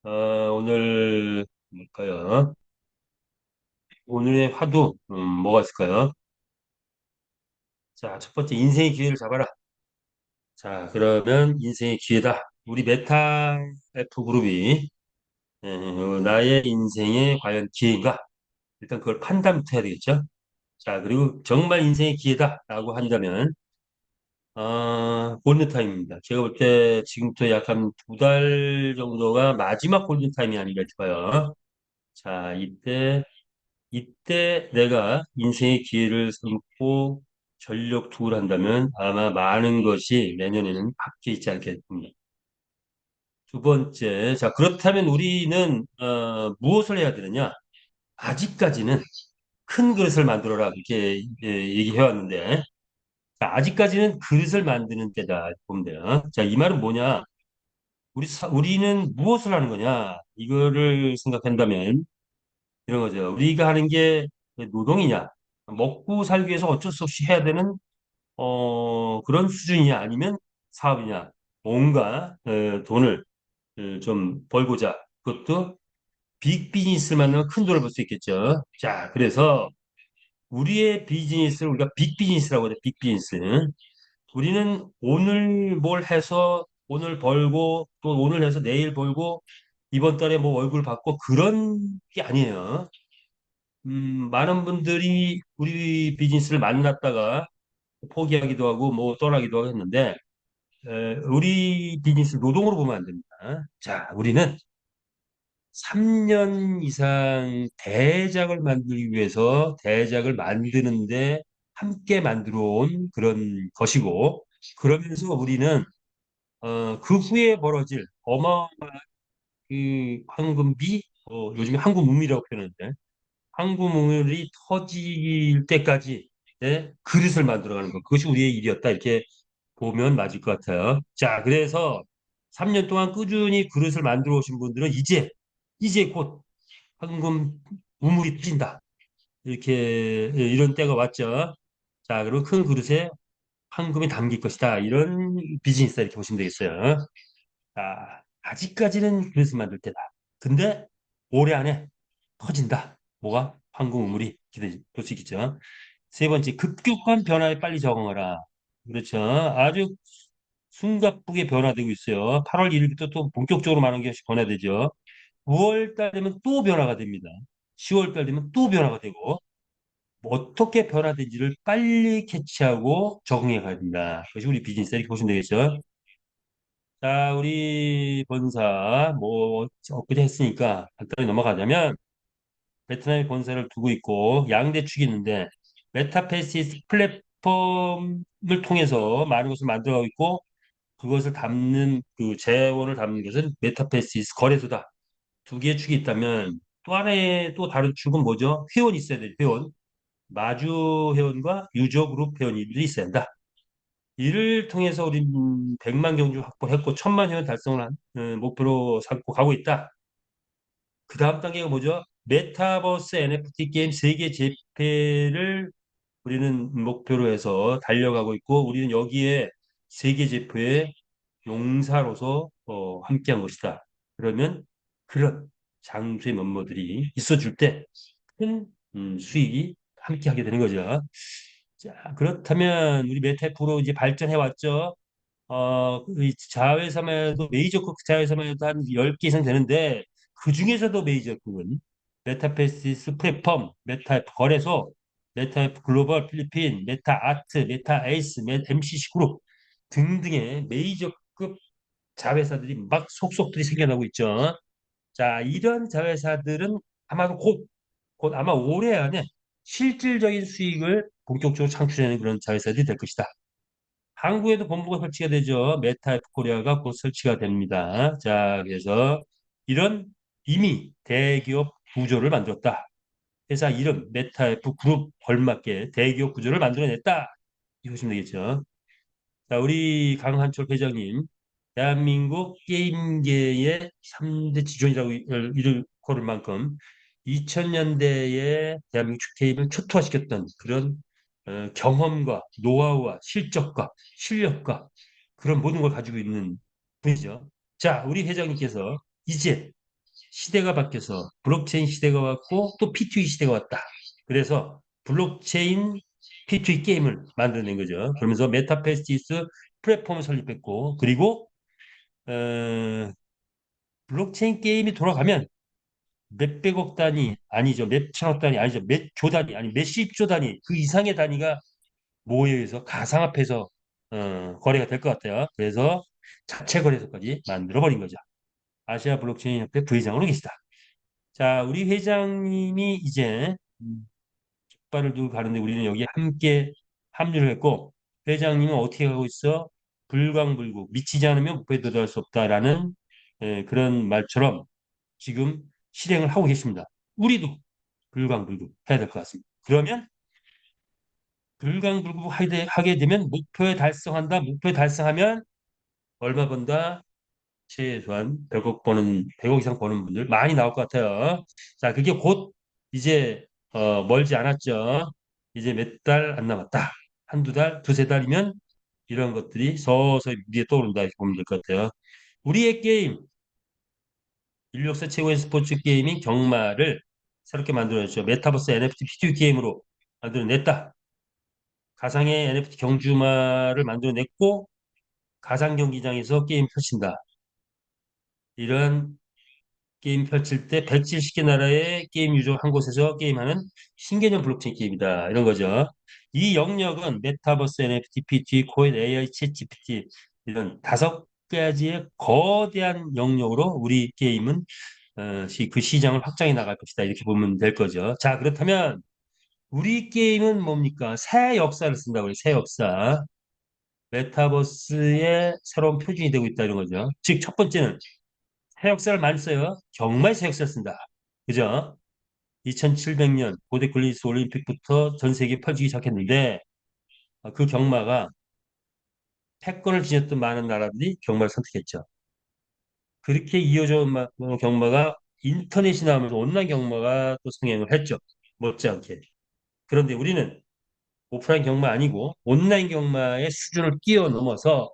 오늘 뭘까요? 오늘의 화두 뭐가 있을까요? 자, 첫 번째 인생의 기회를 잡아라. 자, 그러면 인생의 기회다. 우리 메타 F 그룹이 나의 인생의 과연 기회인가? 일단 그걸 판단부터 해야 되겠죠. 자, 그리고 정말 인생의 기회다라고 한다면 골든타임입니다. 제가 볼 때 지금부터 약 한 두 달 정도가 마지막 골든타임이 아닌가 싶어요. 자, 이때 내가 인생의 기회를 삼고 전력 투구를 한다면 아마 많은 것이 내년에는 바뀌어 있지 않겠습니까? 두 번째, 자, 그렇다면 우리는 무엇을 해야 되느냐? 아직까지는 큰 그릇을 만들어라 이렇게 얘기해 왔는데, 자, 아직까지는 그릇을 만드는 때다 보면 돼요. 자, 이 말은 뭐냐? 우리는 무엇을 하는 거냐? 이거를 생각한다면 이런 거죠. 우리가 하는 게 노동이냐? 먹고 살기 위해서 어쩔 수 없이 해야 되는 그런 수준이냐? 아니면 사업이냐? 뭔가 돈을 좀 벌고자 그것도 빅 비즈니스를 만나면 큰 돈을 벌 수 있겠죠. 자, 그래서 우리의 비즈니스를 우리가 빅 비즈니스라고 해요. 빅 비즈니스. 우리는 오늘 뭘 해서 오늘 벌고 또 오늘 해서 내일 벌고 이번 달에 뭐 월급 받고 그런 게 아니에요. 많은 분들이 우리 비즈니스를 만났다가 포기하기도 하고 뭐 떠나기도 하고 했는데 우리 비즈니스 노동으로 보면 안 됩니다. 자, 우리는 3년 이상 대작을 만들기 위해서 대작을 만드는데 함께 만들어 온 그런 것이고 그러면서 우리는 그 후에 벌어질 어마어마한 그 황금비 요즘에 황금음이라고 표현하는데 황금음이 터질 때까지 그릇을 만들어가는 것. 그것이 우리의 일이었다. 이렇게 보면 맞을 것 같아요. 자, 그래서 3년 동안 꾸준히 그릇을 만들어 오신 분들은 이제 곧 황금 우물이 터진다. 이렇게 이런 때가 왔죠. 자, 그리고 큰 그릇에 황금이 담길 것이다. 이런 비즈니스다. 이렇게 보시면 되겠어요. 아직까지는 그릇을 만들 때다. 근데 올해 안에 터진다. 뭐가? 황금 우물이 볼 수 있겠죠. 세 번째, 급격한 변화에 빨리 적응하라. 그렇죠. 아주 숨가쁘게 변화되고 있어요. 8월 1일부터 또 본격적으로 많은 것이 변화되죠. 9월 달 되면 또 변화가 됩니다. 10월 달 되면 또 변화가 되고 어떻게 변화된지를 빨리 캐치하고 적응해 가야 된다. 그것이 우리 비즈니스 이렇게 보시면 되겠죠. 자, 우리 본사 뭐 엊그제 했으니까 간단히 넘어가자면 베트남에 본사를 두고 있고 양대축이 있는데 메타페이스 플랫폼을 통해서 많은 것을 만들어가고 있고 그것을 담는 그 재원을 담는 것은 메타페이스 거래소다. 두 개의 축이 있다면 또 하나의 또 다른 축은 뭐죠? 회원이 있어야 돼요. 회원. 마주 회원과 유저 그룹 회원들이 있어야 한다. 이를 통해서 우리 100만 경주 확보했고 1000만 회원 달성을 한 목표로 삼고 가고 있다. 그 다음 단계가 뭐죠? 메타버스 NFT 게임 세계 재패를 우리는 목표로 해서 달려가고 있고 우리는 여기에 세계 재패의 용사로서 함께한 것이다. 그러면 그런 장수의 면모들이 있어줄 때 큰 수익이 함께하게 되는 거죠. 자, 그렇다면 우리 메타프로 이제 발전해 왔죠. 이 자회사만 해도 메이저급 자회사만 해도 한 10개 이상 되는데 그 중에서도 메이저급은 메타페시스 플랫폼, 메타 거래소, 메타 글로벌 필리핀, 메타 아트, 메타 에이스, MCC 그룹 등등의 메이저급 자회사들이 막 속속들이 생겨나고 있죠. 자, 이런 자회사들은 아마도 곧 아마 올해 안에 실질적인 수익을 본격적으로 창출하는 그런 자회사들이 될 것이다. 한국에도 본부가 설치가 되죠. 메타F 코리아가 곧 설치가 됩니다. 자, 그래서 이런 이미 대기업 구조를 만들었다. 회사 이름 메타F 그룹 걸맞게 대기업 구조를 만들어냈다. 이거 보시면 되겠죠. 자, 우리 강한철 회장님, 대한민국 게임계의 3대 지존이라고 일컬을 만큼 2000년대에 대한민국 게임을 초토화시켰던 그런 경험과 노하우와 실적과 실력과 그런 모든 걸 가지고 있는 분이죠. 자, 우리 회장님께서 이제 시대가 바뀌어서 블록체인 시대가 왔고 또 P2E 시대가 왔다. 그래서 블록체인 P2E 게임을 만들어낸 거죠. 그러면서 메타페스티스 플랫폼을 설립했고 그리고 어, 블록체인 게임이 돌아가면 몇백억 단위 아니죠. 몇천억 단위 아니죠. 몇 조 단위 아니 몇십조 단위 그 이상의 단위가 모여서 가상화폐에서 거래가 될 것 같아요. 그래서 자체 거래소까지 만들어버린 거죠. 아시아 블록체인 협회 부회장으로 계시다. 자, 우리 회장님이 이제 깃발을 두고 가는데 우리는 여기 함께 합류를 했고 회장님은 어떻게 하고 있어? 불광불구 미치지 않으면 목표에 도달할 수 없다라는 그런 말처럼 지금 실행을 하고 계십니다. 우리도 불광불구 해야 될 것 같습니다. 그러면 불광불구 하게 되면 목표에 달성한다. 목표에 달성하면 얼마 번다? 최소한 100억 이상 버는 분들 많이 나올 것 같아요. 자, 그게 곧 이제 멀지 않았죠. 이제 몇 달 안 남았다. 한두 달, 두세 달이면 이런 것들이 서서히 위에 떠오른다 이렇게 보면 될 것 같아요. 우리의 게임, 인류 역사 최고의 스포츠 게임인 경마를 새롭게 만들어냈죠. 메타버스 NFT 비디오 게임으로 만들어냈다. 가상의 NFT 경주마를 만들어냈고 가상 경기장에서 게임 펼친다. 이런 게임 펼칠 때 170개 나라의 게임 유저 한 곳에서 게임하는 신개념 블록체인 게임이다. 이런 거죠. 이 영역은 메타버스, NFT, PT, 코인, AI, 챗 GPT 이런 다섯 가지의 거대한 영역으로 우리 게임은 그 시장을 확장해 나갈 것이다. 이렇게 보면 될 거죠. 자, 그렇다면 우리 게임은 뭡니까? 새 역사를 쓴다고 해요. 새 역사. 메타버스의 새로운 표준이 되고 있다 이런 거죠. 즉, 첫 번째는 새 역사를 많이 써요. 정말 새 역사를 쓴다. 그죠? 2700년 고대 그리스 올림픽부터 전 세계에 펼치기 시작했는데 그 경마가 패권을 지녔던 많은 나라들이 경마를 선택했죠. 그렇게 이어져 온 경마가 인터넷이 나오면서 온라인 경마가 또 성행을 했죠. 못지않게. 그런데 우리는 오프라인 경마 아니고 온라인 경마의 수준을 뛰어넘어서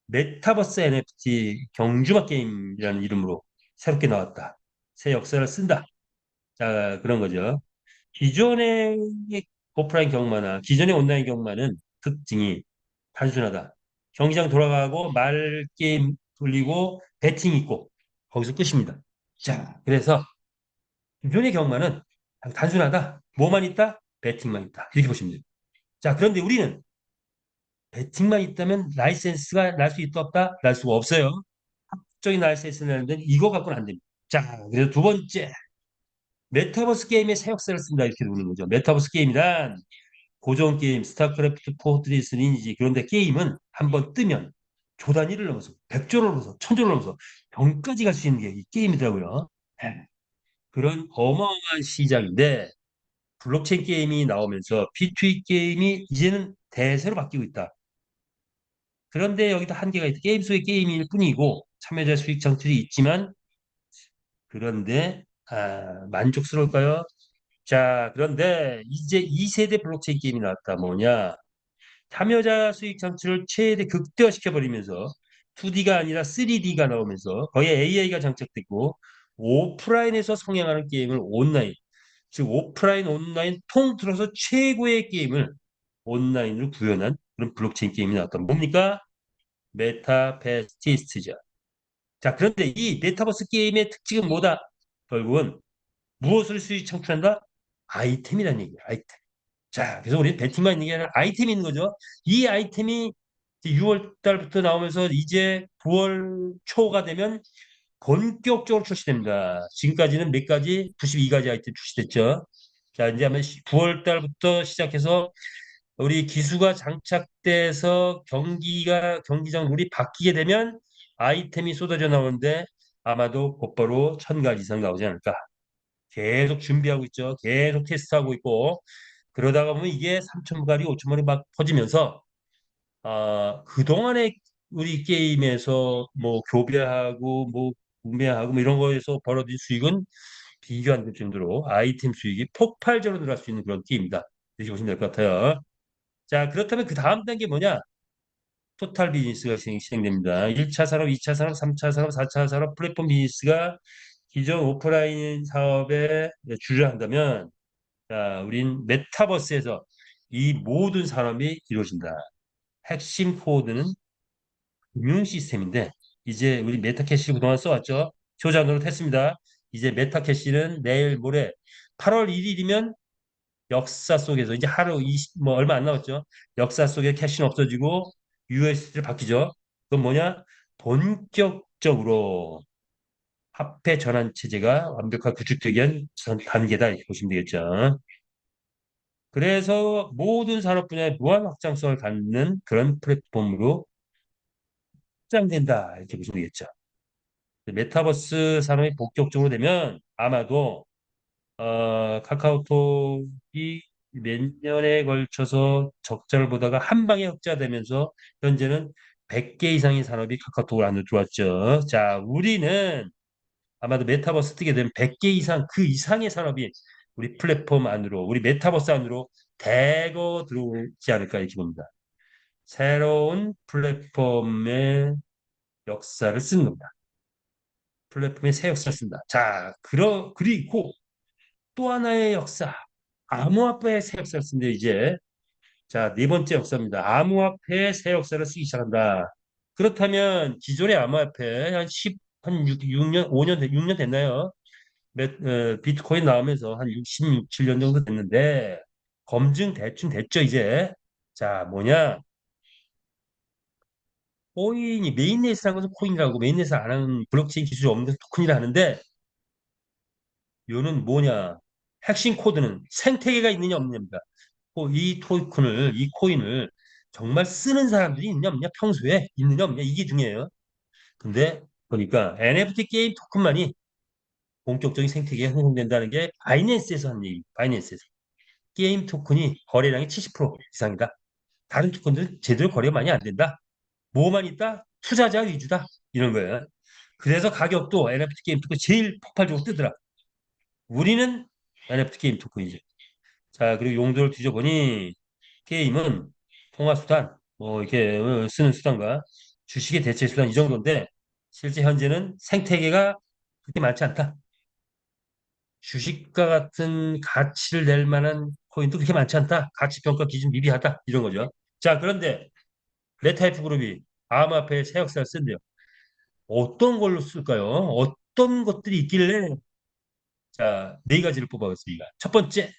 메타버스 NFT 경주마 게임이라는 이름으로 새롭게 나왔다. 새 역사를 쓴다. 자, 그런 거죠. 기존의 오프라인 경마나 기존의 온라인 경마는 특징이 단순하다. 경기장 돌아가고 말 게임 돌리고 배팅 있고 거기서 끝입니다. 자, 그래서 기존의 경마는 단순하다. 뭐만 있다? 배팅만 있다. 이렇게 보시면 됩니다. 자, 그런데 우리는 배팅만 있다면 라이센스가 날 수 있다 없다? 날 수가 없어요. 합적인 라이센스를 내는데 이거 갖고는 안 됩니다. 자, 그래서 두 번째 메타버스 게임의 새 역사를 쓴다 이렇게 보는 거죠. 메타버스 게임이란 고전 게임, 스타크래프트, 포트리스, 리니지 그런데 게임은 한번 뜨면 조 단위를 넘어서 백조를 넘어서 천조를 넘어서 병까지 갈 수 있는 게 이 게임이더라고요. 네. 그런 어마어마한 시장인데 블록체인 게임이 나오면서 B2E 게임이 이제는 대세로 바뀌고 있다. 그런데 여기도 한계가 있다. 게임 속의 게임일 뿐이고 참여자 수익 창출이 있지만 그런데 만족스러울까요? 자, 그런데 이제 2세대 블록체인 게임이 나왔다. 뭐냐? 참여자 수익 창출을 최대 극대화시켜 버리면서 2D가 아니라 3D가 나오면서 거기에 AI가 장착되고 오프라인에서 성행하는 게임을 온라인, 즉 오프라인 온라인 통틀어서 최고의 게임을 온라인으로 구현한 그런 블록체인 게임이 나왔다. 뭡니까? 메타베스티스트죠. 자, 그런데 이 메타버스 게임의 특징은 뭐다? 결국은 무엇을 수익 창출한다? 아이템이라는 얘기예요. 아이템. 자, 그래서 우리 배팅만 있는 게 아니라 아이템이 있는 거죠. 이 아이템이 6월 달부터 나오면서 이제 9월 초가 되면 본격적으로 출시됩니다. 지금까지는 몇 가지? 92가지 아이템 출시됐죠. 자, 이제 아마 9월 달부터 시작해서 우리 기수가 장착돼서 경기장 룰이 바뀌게 되면 아이템이 쏟아져 나오는데 아마도 곧바로 1000가지 이상 나오지 않을까. 계속 준비하고 있죠. 계속 테스트하고 있고 그러다가 보면 이게 3,000마리, 5,000마리 막 퍼지면서 그동안에 우리 게임에서 뭐 교배하고 뭐 구매하고 뭐 이런 거에서 벌어진 수익은 비교 안 될 정도로 아이템 수익이 폭발적으로 늘어날 수 있는 그런 게임이다. 이렇게 보시면 될 것 같아요. 자, 그렇다면 그 다음 단계 뭐냐? 토탈 비즈니스가 진행됩니다. 1차 산업, 2차 산업, 3차 산업, 4차 산업 플랫폼 비즈니스가 기존 오프라인 사업에 주를 한다면, 자, 우린 메타버스에서 이 모든 산업이 이루어진다. 핵심 코드는 금융 시스템인데, 이제 우리 메타캐시 그동안 써왔죠? 효자 노릇했습니다. 이제 메타캐시는 내일 모레 8월 1일이면 역사 속에서 이제 하루 20, 뭐 얼마 안 남았죠. 역사 속에 캐시는 없어지고 USD로 바뀌죠. 그건 뭐냐? 본격적으로 화폐 전환 체제가 완벽하게 구축되기 위한 단계다 이렇게 보시면 되겠죠. 그래서 모든 산업 분야의 무한 확장성을 갖는 그런 플랫폼으로 확장된다 이렇게 보시면 되겠죠. 메타버스 산업이 본격적으로 되면 아마도 카카오톡이 몇 년에 걸쳐서 적자를 보다가 한 방에 흑자되면서 현재는 100개 이상의 산업이 카카오톡 안으로 들어왔죠. 자, 우리는 아마도 메타버스 뜨게 되면 100개 이상 그 이상의 산업이 우리 플랫폼 안으로 우리 메타버스 안으로 대거 들어오지 않을까 이렇게 봅니다. 새로운 플랫폼의 역사를 쓰는 겁니다. 플랫폼의 새 역사를 쓴다. 자, 그리고 또 하나의 역사, 암호화폐의 새 역사를 쓴데 이제 자, 네 번째 역사입니다. 암호화폐의 새 역사를 쓰기 시작한다. 그렇다면 기존의 암호화폐 한 10, 한 6년, 5년, 6년 됐나요? 비트코인 나오면서 한 6, 7년 정도 됐는데 검증 대충 됐죠, 이제. 자, 뭐냐? 코인이 메인넷이라는 것은 코인이라고 메인넷을 안 하는 블록체인 기술이 없는 토큰이라 하는데 이거는 뭐냐? 핵심 코드는 생태계가 있느냐 없느냐입니다. 이 토큰을, 이 코인을 정말 쓰는 사람들이 있냐 없냐, 평소에 있느냐 없냐, 이게 중요해요. 근데 보니까 NFT 게임 토큰만이 본격적인 생태계가 형성된다는 게 바이낸스에서 한 얘기, 바이낸스에서. 게임 토큰이 거래량이 70% 이상이다. 다른 토큰들은 제대로 거래가 많이 안 된다. 뭐만 있다? 투자자 위주다. 이런 거예요. 그래서 가격도 NFT 게임 토큰 제일 폭발적으로 뜨더라. 우리는 NFT 게임 토큰이죠. 자, 그리고 용도를 뒤져보니 게임은 통화 수단, 뭐 이렇게 쓰는 수단과 주식의 대체 수단 이 정도인데 실제 현재는 생태계가 그렇게 많지 않다. 주식과 같은 가치를 낼 만한 코인도 그렇게 많지 않다. 가치 평가 기준 미비하다. 이런 거죠. 자, 그런데 레타이프 그룹이 암호화폐의 새 역사를 쓴대요. 어떤 걸로 쓸까요? 어떤 것들이 있길래 자, 네 가지를 뽑아봤습니다. 첫 번째,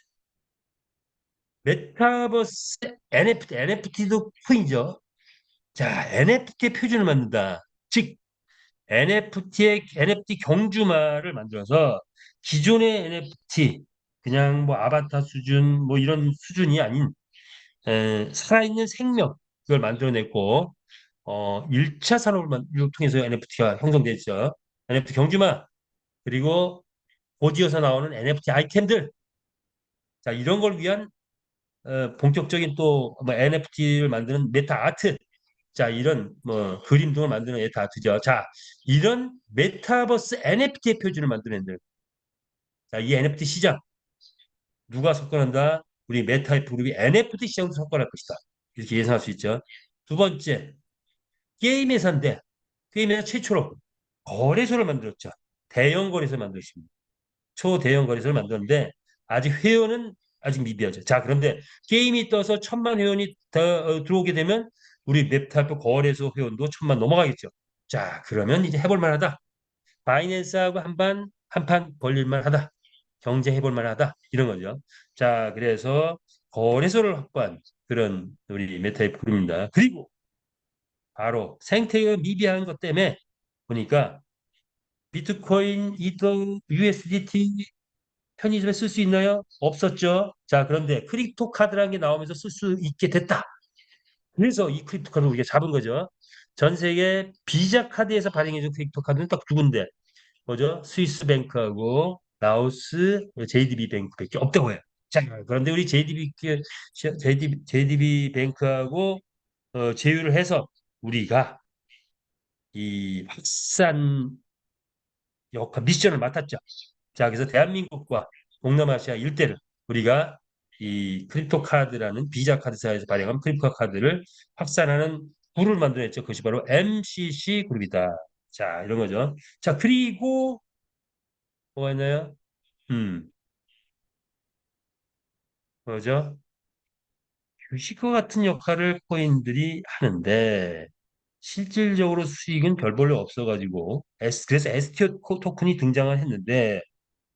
메타버스 NFT, NFT도 코인이죠. 자, NFT의 표준을 만든다. 즉, NFT 경주마를 만들어서 기존의 NFT, 그냥 뭐 아바타 수준, 뭐 이런 수준이 아닌 살아있는 생명, 그걸 만들어냈고, 1차 산업을 통해서 NFT가 형성됐죠. NFT 경주마, 그리고 고지에서 나오는 NFT 아이템들, 자, 이런 걸 위한 본격적인 또 뭐 NFT를 만드는 메타 아트, 자, 이런 뭐 그림 등을 만드는 메타 아트죠. 자, 이런 메타버스 NFT의 표준을 만드는 데 자, 이 NFT 시장 누가 석권한다? 우리 메타이프 그룹이 NFT 시장으로 석권할 것이다. 이렇게 예상할 수 있죠. 두 번째, 게임 회사인데 게임 회사 최초로 거래소를 만들었죠. 대형 거래소를 만들었습니다. 초대형 거래소를 만들었는데 아직 회원은 아직 미비하죠. 자, 그런데 게임이 떠서 1,000만 회원이 들어오게 되면 우리 맵타표 거래소 회원도 1,000만 넘어가겠죠. 자, 그러면 이제 해볼 만하다. 바이낸스하고 한판 벌릴 만하다. 경쟁해볼 만하다. 이런 거죠. 자, 그래서 거래소를 확보한 그런 우리 메타의 그룹입니다. 그리고 바로 생태계 미비한 것 때문에 보니까 비트코인, 이더, USDT 편의점에 쓸 수 있나요? 없었죠. 자, 그런데 크립토 카드라는 게 나오면서 쓸 수 있게 됐다. 그래서 이 크립토 카드를 우리가 잡은 거죠. 전 세계 비자 카드에서 발행해준 크립토 카드는 딱 두 군데. 뭐죠? 스위스 뱅크하고 라오스 JDB 뱅크밖에 없다고 해요. 자, 그런데 우리 JDB 뱅크하고 제휴를 해서 우리가 이 확산 역할 미션을 맡았죠. 자, 그래서 대한민국과 동남아시아 일대를 우리가 이 크립토 카드라는 비자 카드사에서 발행한 크립토 카드를 확산하는 부를 만들어냈죠. 그것이 바로 MCC 그룹이다. 자, 이런 거죠. 자, 그리고 뭐가 있나요? 음, 뭐죠? 휴식과 같은 역할을 코인들이 하는데 실질적으로 수익은 별 볼로 없어가지고 그래서 STO 토큰이 등장을 했는데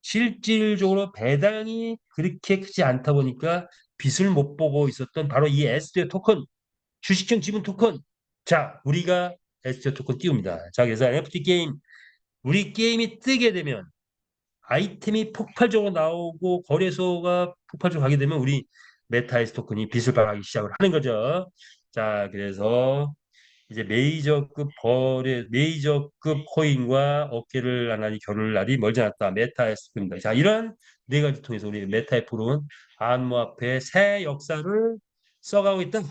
실질적으로 배당이 그렇게 크지 않다 보니까 빛을 못 보고 있었던 바로 이 STO 토큰 주식형 지분 토큰. 자, 우리가 STO 토큰 띄웁니다. 자, 그래서 NFT 게임 우리 게임이 뜨게 되면 아이템이 폭발적으로 나오고 거래소가 폭발적으로 가게 되면 우리 메타에스 토큰이 빛을 발하기 시작을 하는 거죠. 자, 그래서 이제 메이저급 코인과 어깨를 나란히 겨룰 날이 멀지 않았다. 메타에스 토큰입니다. 자, 이런 네 가지 통해서 우리 메타에프로는 암호화폐의 새 역사를 써가고 있다.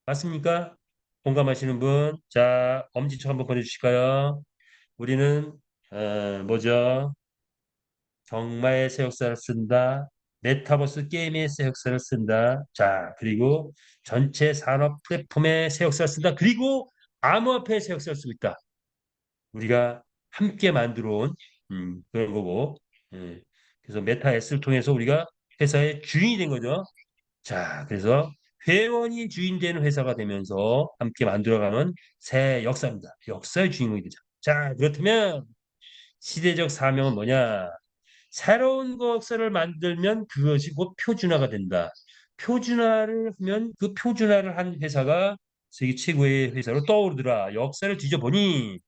맞습니까? 공감하시는 분? 자, 엄지척 한번 보내주실까요? 우리는 뭐죠? 정마의 새 역사를 쓴다. 메타버스 게임의 새 역사를 쓴다. 자, 그리고 전체 산업 플랫폼의 새 역사를 쓴다. 그리고 암호화폐의 새 역사를 쓰고 있다. 우리가 함께 만들어 온 그런 거고. 예. 그래서 메타 S를 통해서 우리가 회사의 주인이 된 거죠. 자, 그래서 회원이 주인 되는 회사가 되면서 함께 만들어가는 새 역사입니다. 역사의 주인공이 되죠. 자, 그렇다면 시대적 사명은 뭐냐? 새로운 것을 만들면 그것이 곧 표준화가 된다. 표준화를 하면 그 표준화를 한 회사가 세계 최고의 회사로 떠오르더라. 역사를 뒤져보니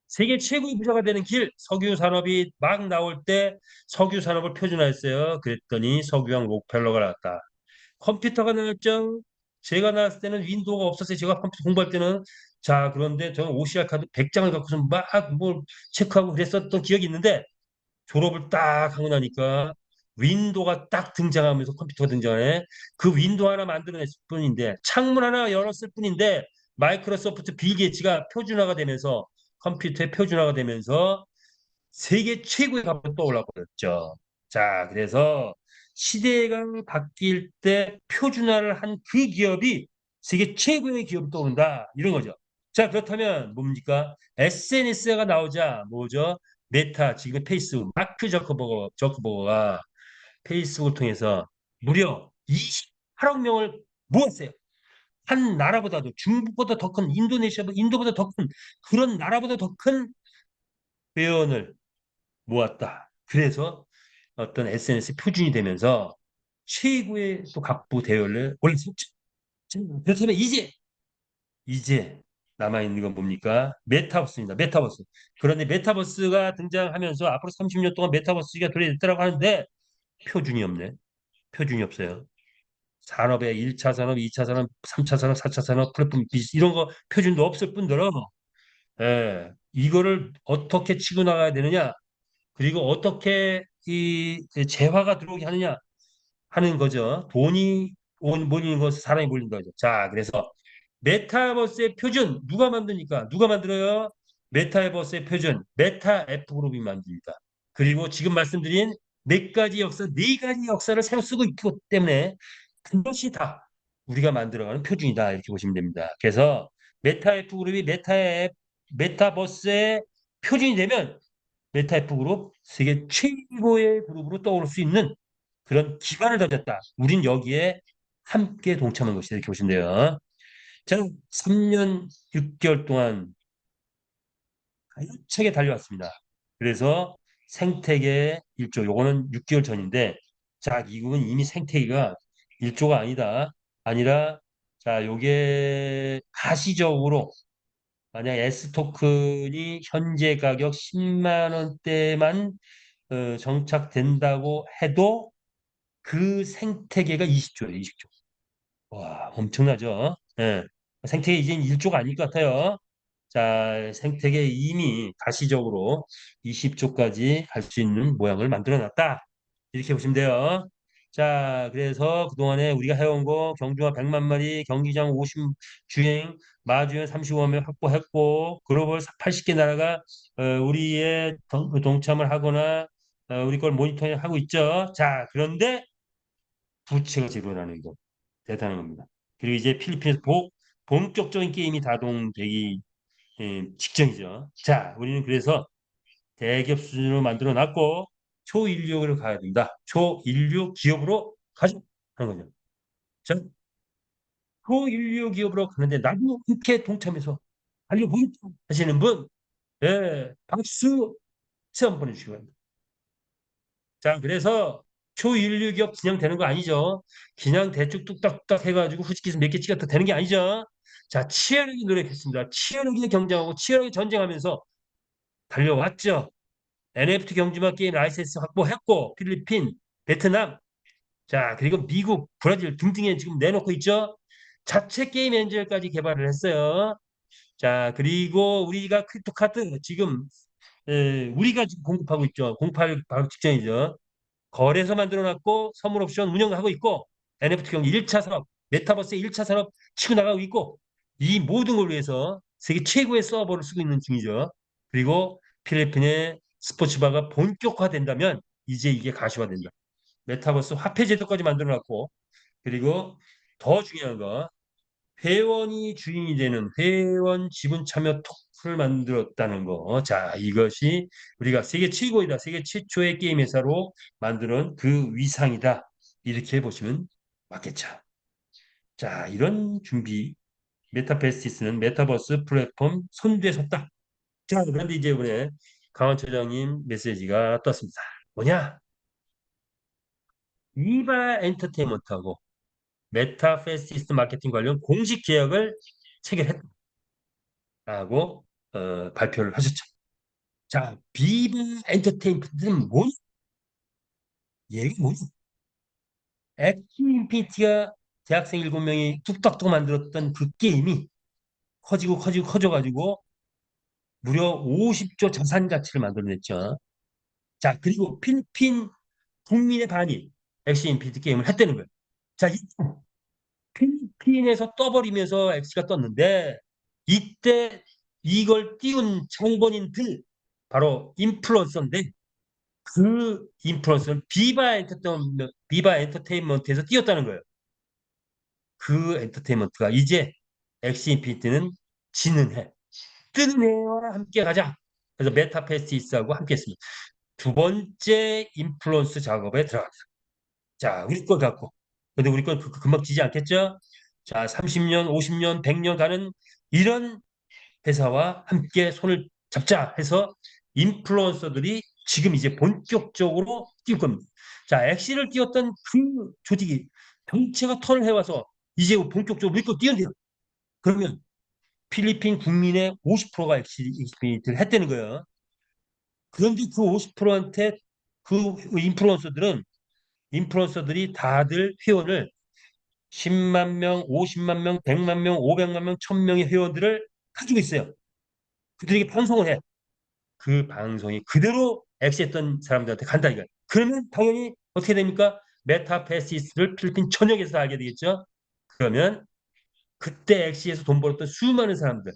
세계 최고의 부자가 되는 길, 석유 산업이 막 나올 때 석유 산업을 표준화했어요. 그랬더니 석유왕 록펠러가 나왔다. 컴퓨터가 나왔죠. 제가 나왔을 때는 윈도우가 없었어요. 제가 컴퓨터 공부할 때는. 자, 그런데 저는 OCR 카드 100장을 갖고서 막 뭘 체크하고 그랬었던 기억이 있는데 졸업을 딱 하고 나니까 윈도우가 딱 등장하면서 컴퓨터가 등장해. 그 윈도우 하나 만들어냈을 뿐인데 창문 하나 열었을 뿐인데 마이크로소프트 빌 게이츠가 표준화가 되면서 컴퓨터의 표준화가 되면서 세계 최고의 값으로 떠올라 버렸죠. 자, 그래서 시대가 바뀔 때 표준화를 한 그 기업이 세계 최고의 기업으로 떠오른다. 이런 거죠. 자, 그렇다면 뭡니까? SNS가 나오자 뭐죠? 메타, 지금 페이스북, 마크 저커버거가 페이스북을 통해서 무려 28억 명을 모았어요. 한 나라보다도 중국보다 더 큰, 인도보다 더 큰, 그런 나라보다 더 큰 회원을 모았다. 그래서 어떤 SNS 표준이 되면서 최고의 또 갑부 대열을 올렸었죠. 그렇다면 이제 남아있는 건 뭡니까? 메타버스입니다. 메타버스. 그런데 메타버스가 등장하면서 앞으로 30년 동안 메타버스가 도래했다고 하는데 표준이 없네. 표준이 없어요. 산업의 1차 산업, 2차 산업, 3차 산업, 4차 산업, 플랫폼 비즈 이런 거 표준도 없을 뿐더러 이거를 어떻게 치고 나가야 되느냐? 그리고 어떻게 이 재화가 들어오게 하느냐 하는 거죠. 돈이 몰리는 것은 사람이 몰리는 거죠. 자, 그래서 메타버스의 표준 누가 만드니까? 누가 만들어요? 메타버스의 표준 메타 F 그룹이 만듭니다. 그리고 지금 말씀드린 네 가지 역사를 새로 쓰고 있기 때문에 그것이 다 우리가 만들어가는 표준이다 이렇게 보시면 됩니다. 그래서 메타 F 그룹이 메타버스의 표준이 되면 메타F 그룹 세계 최고의 그룹으로 떠오를 수 있는 그런 기반을 던졌다. 우린 여기에 함께 동참한 것이다. 이렇게 보시면 돼요. 자, 3년 6개월 동안 알차게 달려왔습니다. 그래서 생태계 1조, 요거는 6개월 전인데, 자, 미국은 이미 생태계가 1조가 아니라, 자, 요게 가시적으로 만약 S 토큰이 현재 가격 10만 원대만 정착된다고 해도 그 생태계가 20조예요, 20조. 와, 엄청나죠? 예. 생태계 이제 1조가 아닐 것 같아요. 자, 생태계 이미 가시적으로 20조까지 갈 수 있는 모양을 만들어 놨다. 이렇게 보시면 돼요. 자, 그래서 그동안에 우리가 해온 거 경주와 100만 마리, 경기장 50 주행, 마주행 35만 명 확보했고, 글로벌 80개 나라가 우리의 동참을 하거나 우리 걸 모니터링 하고 있죠. 자, 그런데 부채가 제로라는 거 대단한 겁니다. 그리고 이제 필리핀에서 본격적인 게임이 가동되기 직전이죠. 자, 우리는 그래서 대기업 수준으로 만들어 놨고 초인류로 가야 된다. 초인류 기업으로 가자 하는 거죠. 자, 초인류 기업으로 가는데 나도 함께 동참해서 달려보겠다 하시는 분, 예, 박수 한번 보내주시기 바랍니다. 자, 그래서 초인류 기업 그냥 되는 거 아니죠. 그냥 대충 뚝딱뚝딱 해가지고 후지기에서 몇 개 찍었다 되는 게 아니죠. 자, 치열하게 노력했습니다. 치열하게 경쟁하고 치열하게 전쟁하면서 달려왔죠. NFT 경주마 게임 라이센스 확보했고 필리핀, 베트남, 자 그리고 미국, 브라질 등등에 지금 내놓고 있죠. 자체 게임 엔진까지 개발을 했어요. 자 그리고 우리가 크립토카드 지금 우리가 지금 공급하고 있죠. 공급할 바로 직전이죠. 거래소 만들어놨고 선물 옵션 운영하고 있고 NFT 경기 1차 산업, 메타버스 1차 산업 치고 나가고 있고 이 모든 걸 위해서 세계 최고의 서버를 쓰고 있는 중이죠. 그리고 필리핀의 스포츠바가 본격화된다면 이제 이게 가시화된다. 메타버스 화폐 제도까지 만들어놨고 그리고 더 중요한 거 회원이 주인이 되는 회원 지분 참여 토큰을 만들었다는 거. 자, 이것이 우리가 세계 최고이다. 세계 최초의 게임 회사로 만드는 그 위상이다. 이렇게 보시면 맞겠죠. 자, 이런 준비. 메타베스티스는 메타버스 플랫폼 선두에 섰다. 자, 그런데 이제 이번에 강원 처장님 메시지가 떴습니다. 뭐냐? 이바 엔터테인먼트하고 메타페스티스 마케팅 관련 공식 계약을 체결했다고 발표를 하셨죠. 자, 비바 엔터테인먼트는 뭐냐? 얘가 뭐냐? 엑스 인피니티가 대학생 7명이 뚝딱뚝 만들었던 그 게임이 커지고 커지고 커져가지고 무려 50조 자산 가치를 만들어냈죠. 자, 그리고 필리핀 국민의 반이 엑스 인피니티 게임을 했다는 거예요. 자, 필리핀에서 떠버리면서 엑스가 떴는데 이때 이걸 띄운 장본인들 바로 인플루언서인데 그 인플루언서는 비바 엔터테인먼트에서 띄었다는 거예요. 그 엔터테인먼트가 이제 엑시 인피니티는 지는 해, 뜨는 해와 함께 가자. 그래서 메타페스티스하고 함께 했습니다. 두 번째 인플루언스 작업에 들어갑니다. 자, 우리 걸 갖고. 근데 우리 건 금방 지지 않겠죠? 자, 30년, 50년, 100년 가는 이런 회사와 함께 손을 잡자 해서 인플루언서들이 지금 이제 본격적으로 뛸 겁니다. 자, 엑시를 띄웠던 그 조직이 정체가 턴을 해와서 이제 본격적으로 믿고 뛰어내요. 그러면 필리핀 국민의 50%가 엑시를 했다는 거예요. 그런데 그 50%한테 그 인플루언서들이 다들 회원을 10만 명, 50만 명, 100만 명, 500만 명, 1000명의 회원들을 가지고 있어요. 그들에게 방송을 해. 그 방송이 그대로 엑시했던 사람들한테 간다 이거야. 그러면 당연히 어떻게 됩니까? 메타페시스를 필리핀 전역에서 알게 되겠죠. 그러면 그때 엑시에서 돈 벌었던 수많은 사람들,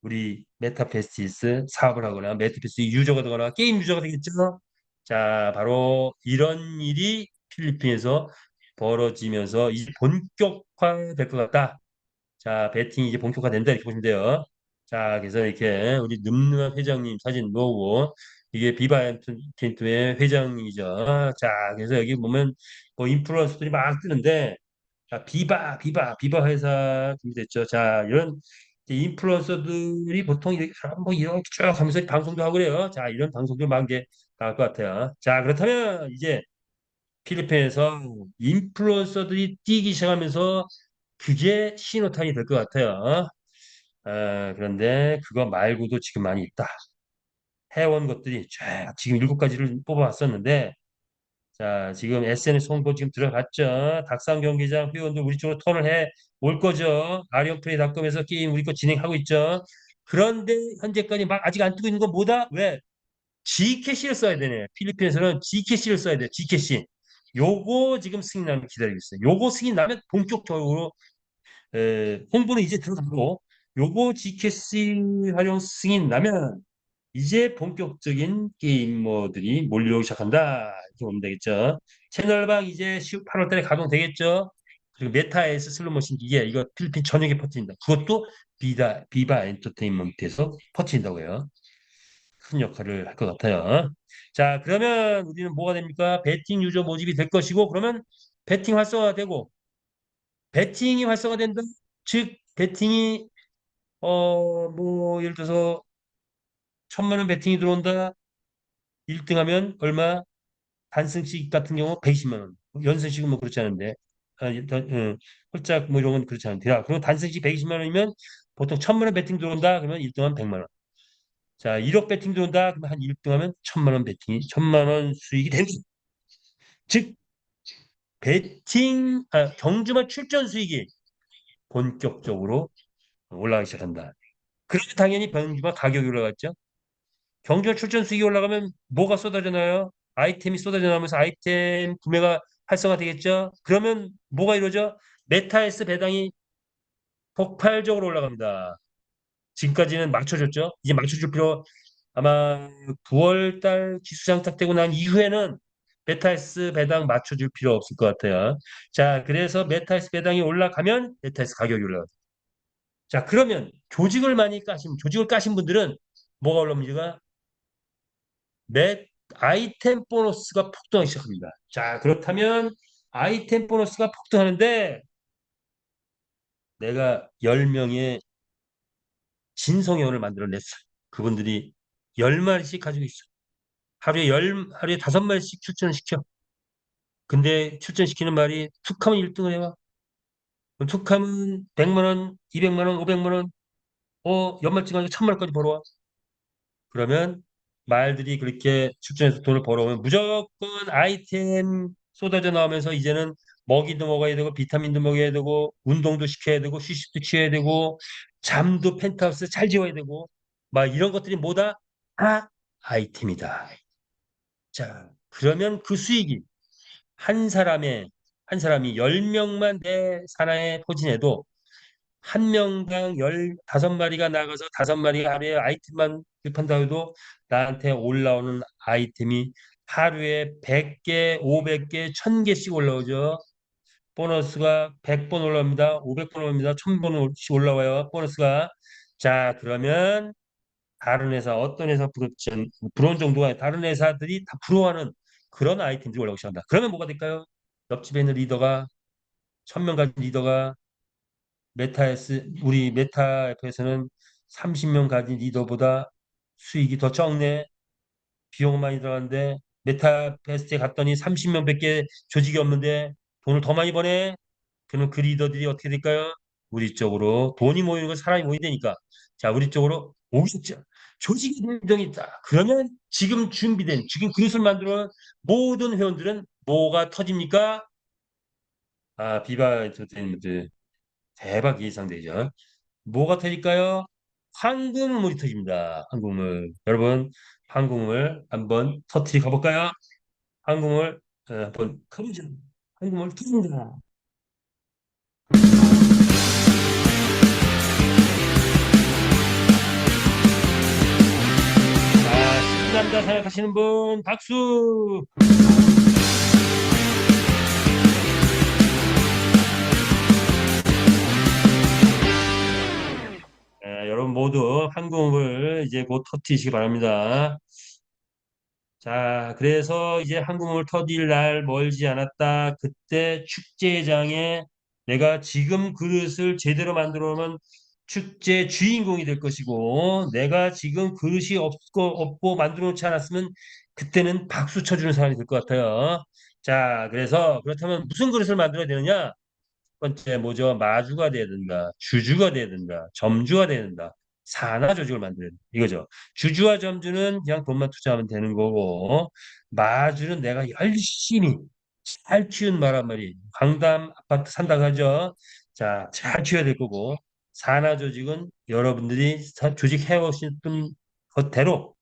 우리 메타페시스 사업을 하거나 메타페시스 유저가 되거나 게임 유저가 되겠죠. 자, 바로 이런 일이 필리핀에서 벌어지면서 이제 본격화될 것 같다. 자, 배팅이 이제 본격화된다 이렇게 보시면 돼요. 자, 그래서 이렇게 우리 늠름한 회장님 사진 놓고 이게 비바 엔터테인먼트의 회장이죠. 자, 그래서 여기 보면 뭐 인플루언서들이 막 뜨는데 자, 비바 회사 준비됐죠. 자, 이런 이제 인플루언서들이 보통 이렇게 뭐 이렇게 쭉 하면서 방송도 하고 그래요. 자, 이런 방송도 막 이제 나올 것 같아요. 자, 그렇다면 이제 필리핀에서 인플루언서들이 뛰기 시작하면서 그게 신호탄이 될 것 같아요. 그런데 그거 말고도 지금 많이 있다. 해온 것들이 쫙 지금 7가지를 뽑아왔었는데 자 지금 SNS 홍보 지금 들어갔죠. 닭상 경기장 회원들 우리 쪽으로 턴을 해 올 거죠. 아리언플레이닷컴에서 게임 우리 거 진행하고 있죠. 그런데 현재까지 막 아직 안 뜨고 있는 건 뭐다? 왜? G캐시를 써야 되네. 필리핀에서는 G캐시를 써야 돼. G캐시. 요거 지금 승인 나면 기다리고 있어요. 요거 승인 나면 본격적으로 홍보는 이제 들어가고 요거 GKC 활용 승인 나면 이제 본격적인 게이머들이 몰려오기 시작한다 이렇게 보면 되겠죠. 채널방 이제 8월 달에 가동되겠죠. 그리고 메타에서 슬롯머신 기계 이거 필리핀 전역에 퍼뜨린다. 그것도 비바 엔터테인먼트에서 퍼뜨린다고 해요. 큰 역할을 할 것 같아요. 자, 그러면 우리는 뭐가 됩니까? 배팅 유저 모집이 될 것이고, 그러면 배팅 활성화되고, 배팅이 활성화된다. 즉, 배팅이, 뭐, 예를 들어서, 1,000만 원 배팅이 들어온다. 1등 하면 얼마? 단승식 같은 경우 120만 원. 연승식은 뭐 그렇지 않은데. 홀짝 뭐 이런 건 그렇지 않은데. 야, 그리고 단승식 120만 원이면 보통 1,000만 원 배팅 들어온다. 그러면 1등 하면 100만 원. 자, 1억 배팅 들어온다. 그러면 한 1등 하면 1,000만 원 배팅이, 1,000만 원 수익이 되는. 즉, 경주마 출전 수익이 본격적으로 올라가기 시작한다. 그러면 당연히 경주마 가격이 올라갔죠. 경주마 출전 수익이 올라가면 뭐가 쏟아져 나요? 아이템이 쏟아져 나오면서 아이템 구매가 활성화되겠죠. 그러면 뭐가 이루어져? 메타에스 배당이 폭발적으로 올라갑니다. 지금까지는 맞춰줬죠. 이제 맞춰줄 필요 아마 9월 달 기수 장착되고 난 이후에는 메타에스 배당 맞춰줄 필요 없을 것 같아요. 자, 그래서 메타에스 배당이 올라가면 메타에스 가격이 올라가요. 자, 그러면 조직을 까신 분들은 뭐가 올라옵니까? 매 아이템 보너스가 폭등하기 시작합니다. 자, 그렇다면 아이템 보너스가 폭등하는데 내가 10명의 진성회원을 만들어냈어. 그분들이 10마리씩 가지고 있어. 하루에 5마리씩 출전을 시켜. 근데 출전시키는 말이 툭하면 1등을 해와. 그럼 툭하면 100만 원, 200만 원, 500만 원, 연말증 가지고 1,000만 원까지 벌어와. 그러면 말들이 그렇게 출전해서 돈을 벌어오면 무조건 아이템 쏟아져 나오면서 이제는 먹이도 먹어야 되고 비타민도 먹여야 되고 운동도 시켜야 되고 휴식도 취해야 되고 잠도 펜트하우스 잘 지어야 되고 막 이런 것들이 뭐다? 다 아이템이다. 자, 그러면 그 수익이 한 사람의 한 사람이 10명만 내 산하에 포진해도 한 명당 15마리가 나가서 5마리가 하루에 아이템만 구입한다 해도 나한테 올라오는 아이템이 하루에 100개, 500개, 1,000개씩 올라오죠. 보너스가 100번 올라옵니다. 500번 올라옵니다. 1,000번씩 올라와요. 보너스가. 자, 그러면 다른 회사, 어떤 회사 부러운 정도가 아니라 다른 회사들이 다 부러워하는 그런 아이템들이 올라오기 시작한다. 그러면 뭐가 될까요? 옆집에 있는 리더가 1,000명 가진 리더가 우리 메타 앱에서는 30명 가진 리더보다 수익이 더 적네. 비용 많이 들어가는데 메타 베스트에 갔더니 30명밖에 조직이 없는데 돈을 더 많이 버네. 그러면 그 리더들이 어떻게 될까요? 우리 쪽으로 돈이 모이는 건 사람이 모이되니까 자 우리 쪽으로 오겠죠. 조직이 일정이 있다. 그러면 지금 그릇을 만들어 모든 회원들은 뭐가 터집니까? 아 비바 엔터테인먼트 대박 예상되죠. 뭐가 터질까요? 황금물이 터집니다. 황금물. 여러분, 황금물 한번 터트리 가볼까요? 황금물 한번 가보죠. 황금물 터집니다. 자, 신난다 생각하시는 분 박수. 여러분 모두 황금물 이제 곧 터트리시기 바랍니다. 자, 그래서 이제 한국을 터질 날 멀지 않았다. 그때 축제장에 내가 지금 그릇을 제대로 만들어 놓으면 축제 주인공이 될 것이고, 내가 지금 그릇이 없고 만들어 놓지 않았으면 그때는 박수 쳐주는 사람이 될 것 같아요. 자, 그래서 그렇다면 무슨 그릇을 만들어야 되느냐? 번째 뭐죠? 마주가 돼야 된다. 주주가 돼야 된다. 점주가 돼야 된다. 산하 조직을 만들어야 된다. 이거죠. 주주와 점주는 그냥 돈만 투자하면 되는 거고 마주는 내가 열심히 잘 키운 말한 말이 강남 아파트 산다고 하죠. 자, 잘 키워야 될 거고 산하 조직은 여러분들이 조직 해오신 것대로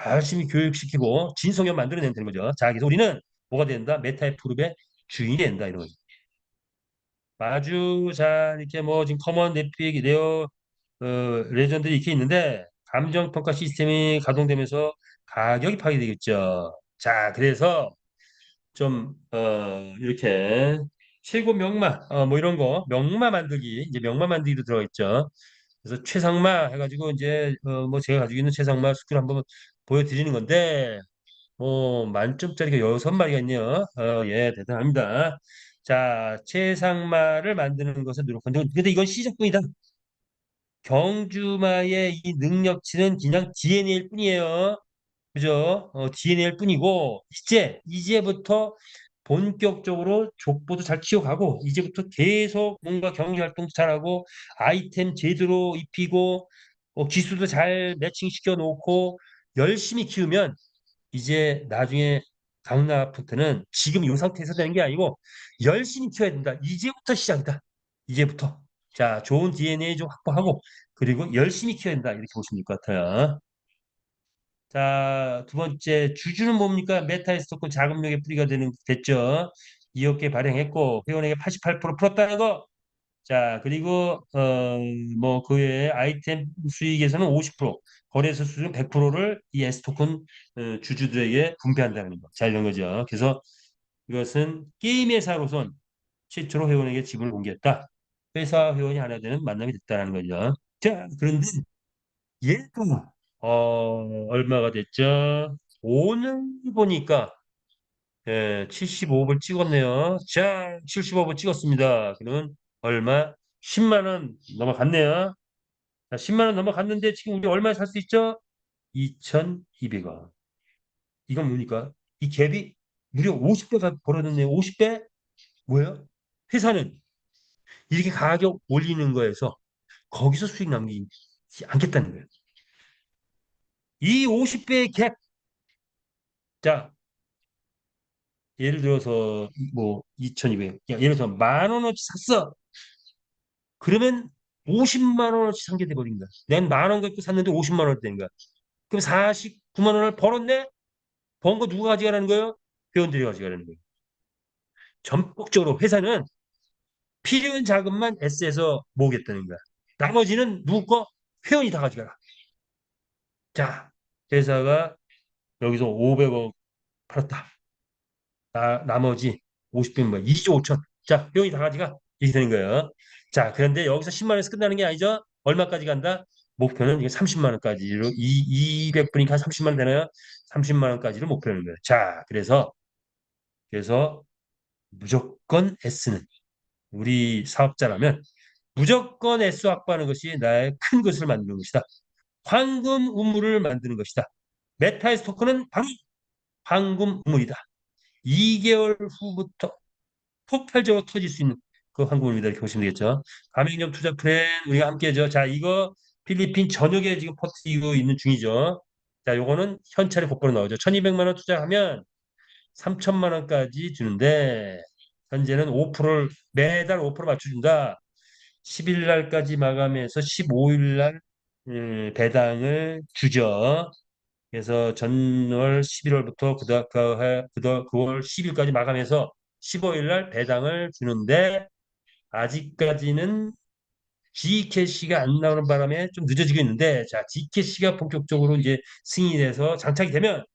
열심히 교육시키고 진성을 만들어내면 되는 거죠. 자, 그래서 우리는 뭐가 된다? 메타의 프룹의 주인이 된다 이런 거죠. 아주 잘 이렇게 뭐 지금 커먼 네픽 레전들이 이렇게 있는데 감정 평가 시스템이 가동되면서 가격이 파괴되겠죠. 자, 그래서 좀 이렇게 최고 명마 뭐 이런 거 명마 만들기 이제 명마 만들기도 들어가 있죠. 그래서 최상마 해가지고 이제 뭐 제가 가지고 있는 최상마 스킬 한번 보여드리는 건데, 만점짜리가 6마리가 있네요. 예, 대단합니다. 자, 최상마를 만드는 것은 노력한다. 근데 이건 시작분이다. 경주마의 이 능력치는 그냥 DNA일 뿐이에요. 그죠? DNA일 뿐이고, 이제부터 본격적으로 족보도 잘 키워가고, 이제부터 계속 뭔가 경기 활동도 잘하고, 아이템 제대로 입히고, 기술도 잘 매칭시켜 놓고, 열심히 키우면, 이제 나중에 강나아프트는 지금 이 상태에서 되는 게 아니고, 열심히 키워야 된다. 이제부터 시작이다. 이제부터. 자, 좋은 DNA 좀 확보하고, 그리고 열심히 키워야 된다. 이렇게 보시면 될 것 같아요. 자, 두 번째, 주주는 뭡니까? 메타에서 그 자금력의 뿌리가 됐죠. 2억 개 발행했고, 회원에게 88% 풀었다는 거. 자, 그리고, 그 외에 아이템 수익에서는 50%, 거래소 수익 100%를 이 S토큰 주주들에게 분배한다는 거. 자, 이런 거죠. 그래서 이것은 게임 회사로선 최초로 회원에게 지분을 공개했다. 회사 회원이 하나 되는 만남이 됐다는 거죠. 자, 그런데 얘가 얼마가 됐죠? 오늘 보니까 75억을 찍었네요. 자, 75억을 찍었습니다. 그러면 얼마? 10만 원 넘어갔네요. 자, 10만 원 넘어갔는데 지금 우리 얼마에 살 수 있죠? 2,200원. 이건 뭡니까? 이 갭이 무려 50배가 벌어졌네요. 50배? 뭐예요? 회사는 이렇게 가격 올리는 거에서 거기서 수익 남기지 않겠다는 거예요. 이 50배의 갭. 자, 예를 들어서 뭐 2,200, 야, 예를 들어서 만 원어치 샀어. 그러면 50만 원어치 산게 돼버린 거야. 난 만 원 갖고 샀는데 50만 원 되는 거야. 그럼 49만 원을 벌었네? 번 거 누가 가져가라는 거예요? 회원들이 가져가라는 거예요. 전폭적으로 회사는 필요한 자금만 S에서 모으겠다는 거야. 나머지는 누구 거? 회원이 다 가져가라. 자, 회사가 여기서 500억 팔았다. 나머지 50분 뭐 2조 5천. 자, 병이 다 가지가 이렇게 되는 거예요. 자, 그런데 여기서 10만 원에서 끝나는 게 아니죠. 얼마까지 간다? 목표는 이게 30만 원까지로 200분이니까 30만 원 되나요? 30만 원까지를 목표는 거예요. 자, 그래서 무조건 S는 우리 사업자라면 무조건 S 확보하는 것이 나의 큰 것을 만드는 것이다. 황금 우물을 만드는 것이다. 메타의 스토커는 바로 황금 우물이다. 2개월 후부터 폭발적으로 터질 수 있는 그 항공입니다. 이렇게 보시면 되겠죠. 가맹점 투자 플랜 우리가 함께죠. 자, 이거 필리핀 전역에 지금 퍼뜨리고 있는 중이죠. 자, 요거는 현찰이 곧바로 나오죠. 1,200만 원 투자하면 3천만 원까지 주는데 현재는 5%를 매달 5% 맞춰준다. 10일 날까지 마감해서 15일 날 배당을 주죠. 그래서 전월 11월부터 그월 10일까지 마감해서 15일 날 배당을 주는데 아직까지는 G캐시가 안 나오는 바람에 좀 늦어지고 있는데 자 G캐시가 본격적으로 이제 승인이 돼서 장착이 되면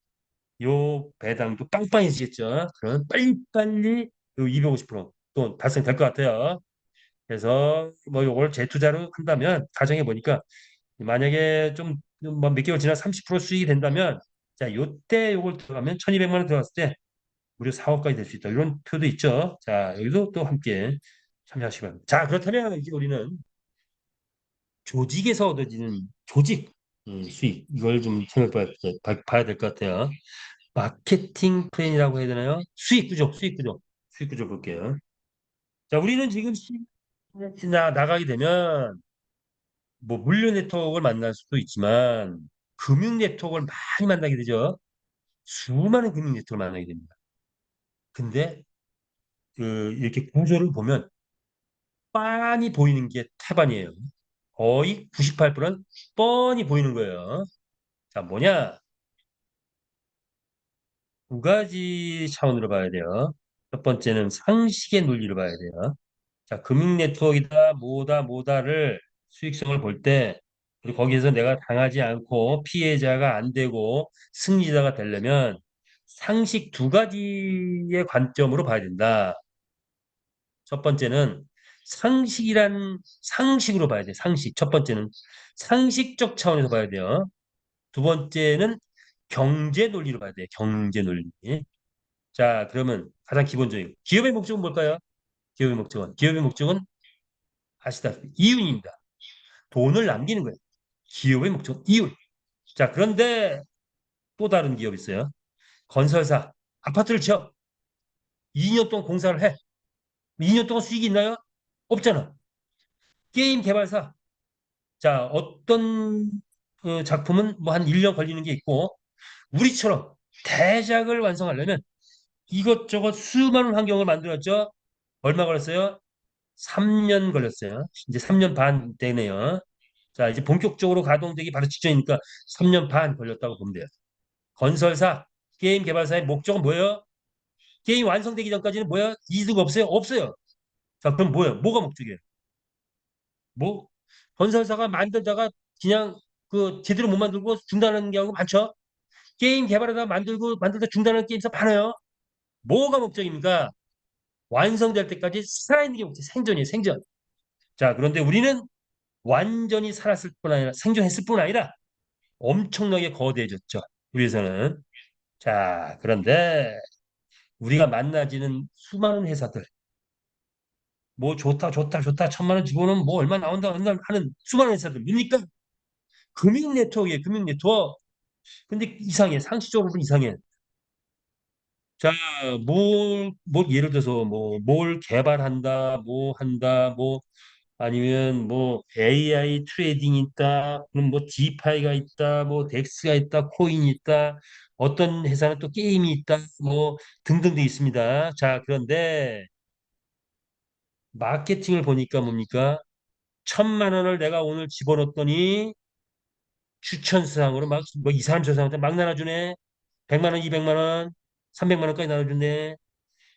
요 배당도 빵빵해지겠죠. 그러면 빨리빨리 요 250%또 달성될 것 같아요. 그래서 뭐 요걸 재투자로 한다면 가정해 보니까 만약에 좀몇 개월 지나 30% 수익이 된다면 자 요때 요걸 들어가면 1,200만 원 들어갔을 때 무려 4억까지 될 수 있다. 이런 표도 있죠. 자 여기도 또 함께 참여하시기 바랍니다. 자 그렇다면 이제 우리는 조직에서 얻어지는 조직 수익 이걸 좀 봐야 될 것 같아요. 마케팅 플랜이라고 해야 되나요? 수익 구조 볼게요. 자 우리는 지금 나가게 되면 뭐 물류 네트워크를 만날 수도 있지만 금융 네트워크를 많이 만나게 되죠. 수많은 금융 네트워크를 만나게 됩니다. 근데 이렇게 구조를 보면 빤히 보이는 게 태반이에요. 거의 98%는 뻔히 보이는 거예요. 자, 뭐냐? 두 가지 차원으로 봐야 돼요. 첫 번째는 상식의 논리로 봐야 돼요. 자, 금융 네트워크이다, 뭐다를 수익성을 볼 때, 그리고 거기에서 내가 당하지 않고 피해자가 안 되고 승리자가 되려면 상식 두 가지의 관점으로 봐야 된다. 첫 번째는 상식으로 봐야 돼. 상식. 첫 번째는 상식적 차원에서 봐야 돼요. 두 번째는 경제 논리로 봐야 돼. 경제 논리. 자, 그러면 가장 기본적인 기업의 목적은 뭘까요? 기업의 목적은 아시다시피 이윤입니다. 돈을 남기는 거예요. 기업의 목적 이윤. 자, 그런데 또 다른 기업이 있어요. 건설사, 아파트를 지어 2년 동안 공사를 해. 2년 동안 수익이 있나요? 없잖아. 게임 개발사, 자, 어떤 그 작품은 뭐 한 1년 걸리는 게 있고, 우리처럼 대작을 완성하려면 이것저것 수많은 환경을 만들었죠. 얼마 걸렸어요? 3년 걸렸어요. 이제 3년 반 되네요. 자, 이제 본격적으로 가동되기 바로 직전이니까 3년 반 걸렸다고 보면 돼요. 건설사, 게임 개발사의 목적은 뭐예요? 게임 완성되기 전까지는 뭐야? 이득 없어요? 없어요. 자, 그럼 뭐예요? 뭐가 목적이에요? 뭐? 건설사가 만들다가 그냥 그 제대로 못 만들고 중단하는 경우가 많죠? 게임 개발하다 만들다 중단하는 게임사 많아요. 뭐가 목적입니까? 완성될 때까지 살아있는 게 목적, 생존이에요, 생존. 자, 그런데 우리는 완전히 살았을 뿐 아니라 생존했을 뿐 아니라 엄청나게 거대해졌죠. 우리에서는. 자, 그런데 우리가 만나지는 수많은 회사들, 뭐 좋다, 좋다, 좋다, 1,000만 원 주고는 뭐 얼마 나온다, 얼마 하는 수많은 회사들, 뭡니까? 금융 네트워크예요, 금융 네트워크. 근데 이상해, 상식적으로 는 이상해. 자, 예를 들어서 뭘 개발한다, 뭐 한다, 뭐 아니면 뭐 AI 트레이딩 있다, 그럼 뭐 디파이가 있다, 뭐 덱스가 있다, 코인이 있다, 어떤 회사는 또 게임이 있다, 뭐 등등도 있습니다. 자, 그런데 마케팅을 보니까 뭡니까? 1,000만 원을 내가 오늘 집어넣었더니 추천 수상으로 막 뭐 이 사람 저 사람한테 막 나눠주네. 100만 원, 200만 원, 300만 원까지 나눠주네.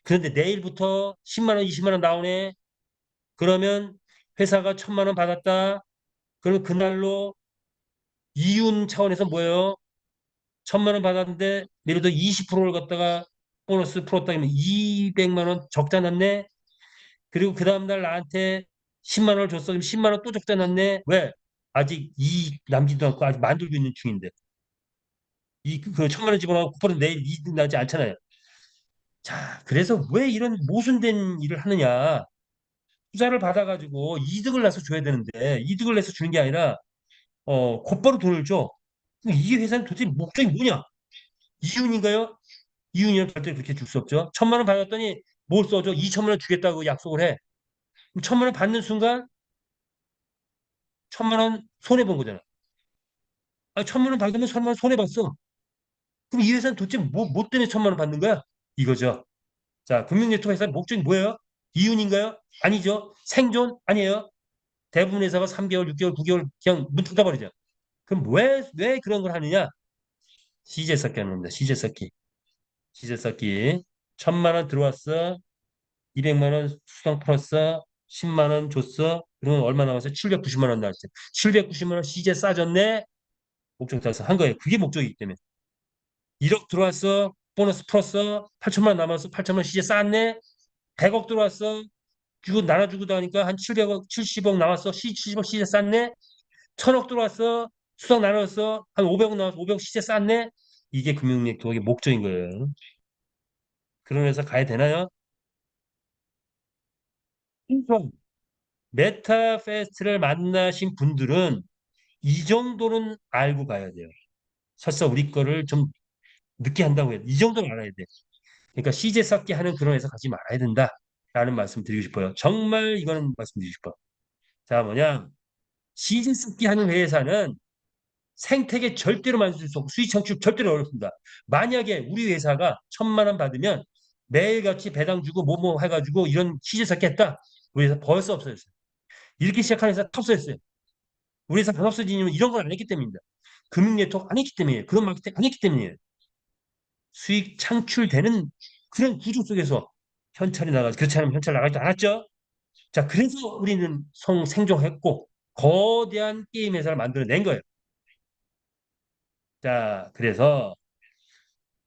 그런데 내일부터 10만 원, 20만 원 나오네. 그러면 회사가 1,000만 원 받았다. 그럼 그날로 이윤 차원에서 뭐예요? 1,000만 원 받았는데 예를 들어 20%를 갖다가 보너스 풀었다 그러면 200만 원 적자 났네. 그리고 그 다음날 나한테 10만 원을 줬어. 그럼 10만 원 또 적자 났네. 왜? 아직 이익 남지도 않고 아직 만들고 있는 중인데. 그 1,000만 원 집어넣고 9% 내일 이익 나지 않잖아요. 자, 그래서 왜 이런 모순된 일을 하느냐? 투자를 받아가지고 이득을 내서 줘야 되는데 이득을 내서 주는 게 아니라 곧바로 돈을 줘. 그럼 이 회사는 도대체 목적이 뭐냐? 이윤인가요? 이윤이면 절대 그렇게 줄 수 없죠. 1,000만 원 받았더니 뭘 써줘? 2,000만 원 주겠다고 약속을 해. 그럼 1,000만 원 받는 순간 1,000만 원 손해 본 거잖아. 아, 1,000만 원 받으면 1,000만 원 손해 봤어. 그럼 이 회사는 도대체 뭐 때문에 1,000만 원 받는 거야? 이거죠. 자, 금융네트워크 회사의 목적이 뭐예요? 이윤인가요? 아니죠. 생존? 아니에요. 대부분 회사가 3개월, 6개월, 9개월 그냥 문 닫아버리죠. 그럼 왜 그런 걸 하느냐? 시제 쌓기 하는 겁니다. 시제 쌓기. 시제 쌓기. 1,000만 원 들어왔어. 200만 원 수당 풀었어. 10만 원 줬어. 그러면 얼마 나왔어요? 790만 원 나왔어요. 790만 원 시제 싸졌네. 목적 달성한 거예요. 그게 목적이기 때문에. 1억 들어왔어. 보너스 풀었어. 8천만 원 남았어. 8천만 원 시제 쌓았네. 100억 들어왔어. 주고 나눠주고도 하니까 한 700억, 70억 나왔어. 70억 시제 쌌네. 1,000억 들어왔어. 수당 나눴어. 한 500억 나왔어. 500억 시제 쌌네. 이게 금융네트워크의 목적인 거예요. 그런 회사 가야 되나요? 그럼 메타페스트를 만나신 분들은 이 정도는 알고 가야 돼요. 설사 우리 거를 좀 늦게 한다고 해도 이 정도는 알아야 돼. 그러니까 시제 쌓기 하는 그런 회사 가지 말아야 된다라는 말씀 드리고 싶어요. 정말 이거는 말씀드리고 싶어. 자, 뭐냐? 시제 쌓기 하는 회사는 생태계 절대로 만들 수 없고 수익 창출 절대로 어렵습니다. 만약에 우리 회사가 1,000만 원 받으면 매일같이 배당 주고 뭐뭐 해가지고 이런 시제 쌓기 했다. 우리 회사 벌써 없어졌어요. 이렇게 시작한 회사 다 없어졌어요. 우리 회사 안 없어지는 이유는 이런 걸 안 했기 때문입니다. 금융 네트워크 안 했기 때문이에요. 그런 마케팅 안 했기 때문이에요. 수익 창출되는 그런 구조 속에서 현찰이 나가지 그렇지 않으면 현찰 나가지도 않았죠. 자, 그래서 우리는 생존했고 거대한 게임 회사를 만들어낸 거예요. 자, 그래서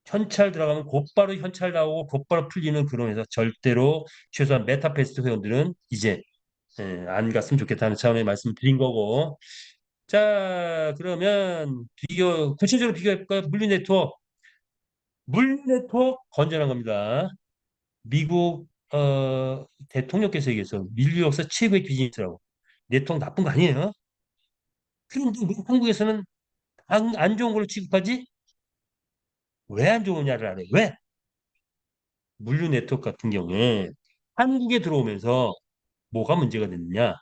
현찰 들어가면 곧바로 현찰 나오고 곧바로 풀리는 그런 회사 절대로 최소한 메타페스트 회원들은 이제 안 갔으면 좋겠다는 차원의 말씀 드린 거고 자, 그러면 구체적으로 비교해볼까요? 물류 네트워크. 물류 네트워크 건전한 겁니다. 미국 대통령께서 얘기했어. 인류 역사 최고의 비즈니스라고. 네트워크 나쁜 거 아니에요? 그런데 왜 한국에서는 안 좋은 걸로 취급하지? 왜 안 좋으냐를 알아요. 왜? 물류 네트워크 같은 경우에 한국에 들어오면서 뭐가 문제가 됐느냐?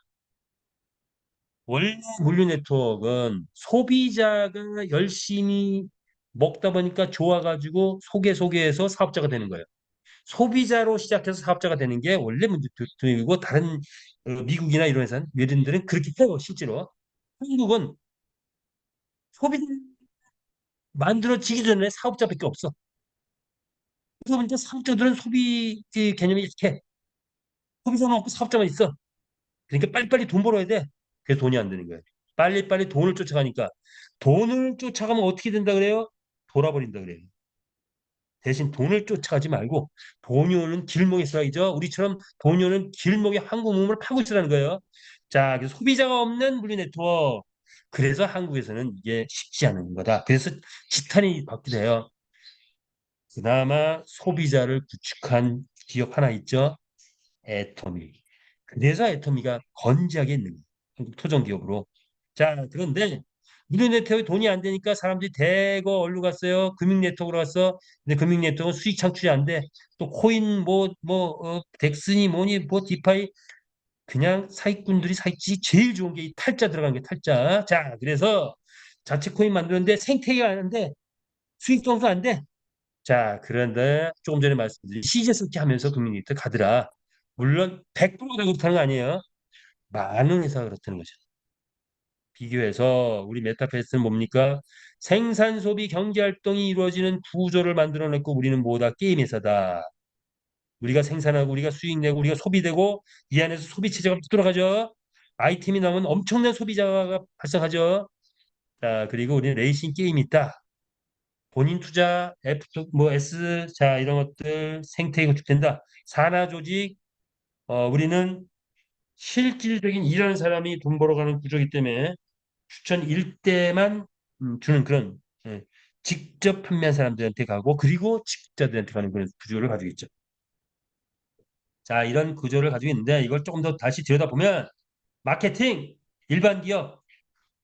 원래 물류 네트워크는 소비자가 열심히 먹다 보니까 좋아가지고 소개해서 사업자가 되는 거예요. 소비자로 시작해서 사업자가 되는 게 원래 문제이고 다른 미국이나 이런 회사는 외국인들은 그렇게 해요 실제로. 한국은 소비 만들어지기 전에 사업자밖에 없어. 그러다 보니까 사업자들은 소비 개념이 이렇게 소비자는 없고 사업자만 있어. 그러니까 빨리빨리 돈 벌어야 돼. 그래서 돈이 안 되는 거예요. 빨리빨리 돈을 쫓아가니까 돈을 쫓아가면 어떻게 된다 그래요? 돌아버린다 그래요. 대신 돈을 쫓아가지 말고 돈이 오는 길목에 있어야죠. 우리처럼 돈이 오는 길목에 한국 몸을 파고 있으라는 거예요. 자, 그래서 소비자가 없는 물류 네트워크. 그래서 한국에서는 이게 쉽지 않은 거다. 그래서 지탄이 받게 돼요. 그나마 소비자를 구축한 기업 하나 있죠. 애터미. 그래서 애터미가 건재하게 있는 거예요. 한국 토종 기업으로. 자, 그런데 물류 네트워크에 돈이 안 되니까 사람들이 대거 어디로 갔어요? 금융 네트워크로 갔어. 근데 금융 네트워크는 수익 창출이 안 돼. 또 코인 덱스니 뭐니 뭐 디파이 그냥 사기꾼들이 사기치 제일 좋은 게 이 탈자 들어간 게 탈자. 자, 그래서 자체 코인 만드는데 생태계가 안 돼. 수익 정도 안 돼. 자, 그런데 조금 전에 말씀드린 시제 섞기 하면서 금융 네트워크 가더라. 물론 100%가 그렇다는 거 아니에요. 많은 회사가 그렇다는 거죠. 비교해서 우리 메타패스는 뭡니까? 생산 소비 경제 활동이 이루어지는 구조를 만들어냈고 우리는 뭐다? 게임 회사다. 우리가 생산하고 우리가 수익 내고 우리가 소비되고 이 안에서 소비 체제가 돌아가죠. 아이템이 나오면 엄청난 소비자가 발생하죠. 자, 그리고 우리는 레이싱 게임이 있다. 본인 투자, F, 뭐 S, 자 이런 것들 생태계 구축된다. 산하 조직, 우리는 실질적인 일하는 사람이 돈 벌어가는 구조이기 때문에 추천 1대만 주는 그런 직접 판매한 사람들한테 가고 그리고 직자들한테 가는 그런 구조를 가지고 있죠. 자, 이런 구조를 가지고 있는데 이걸 조금 더 다시 들여다보면 마케팅, 일반 기업,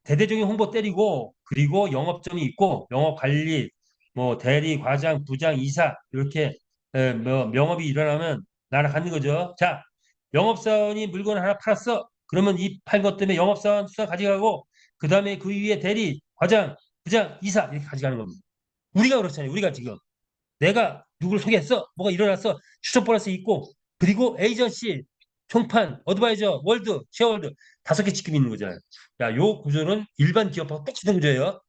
대대적인 홍보 때리고 그리고 영업점이 있고 영업 관리, 뭐 대리, 과장, 부장, 이사 이렇게 뭐 명업이 일어나면 날아가는 거죠. 자, 영업사원이 물건 하나 팔았어. 그러면 이 팔 것 때문에 영업사원 수사 가져가고 그 다음에 그 위에 대리, 과장, 부장, 이사 이렇게 가져가는 겁니다. 우리가 그렇잖아요. 우리가 지금 내가 누굴 소개했어. 뭐가 일어났어. 추천 보너스 있고 그리고 에이전시, 총판, 어드바이저, 월드, 쉐어월드 5개 지금 있는 거잖아요. 야, 요 구조는 일반 기업하고 똑같은 구조예요.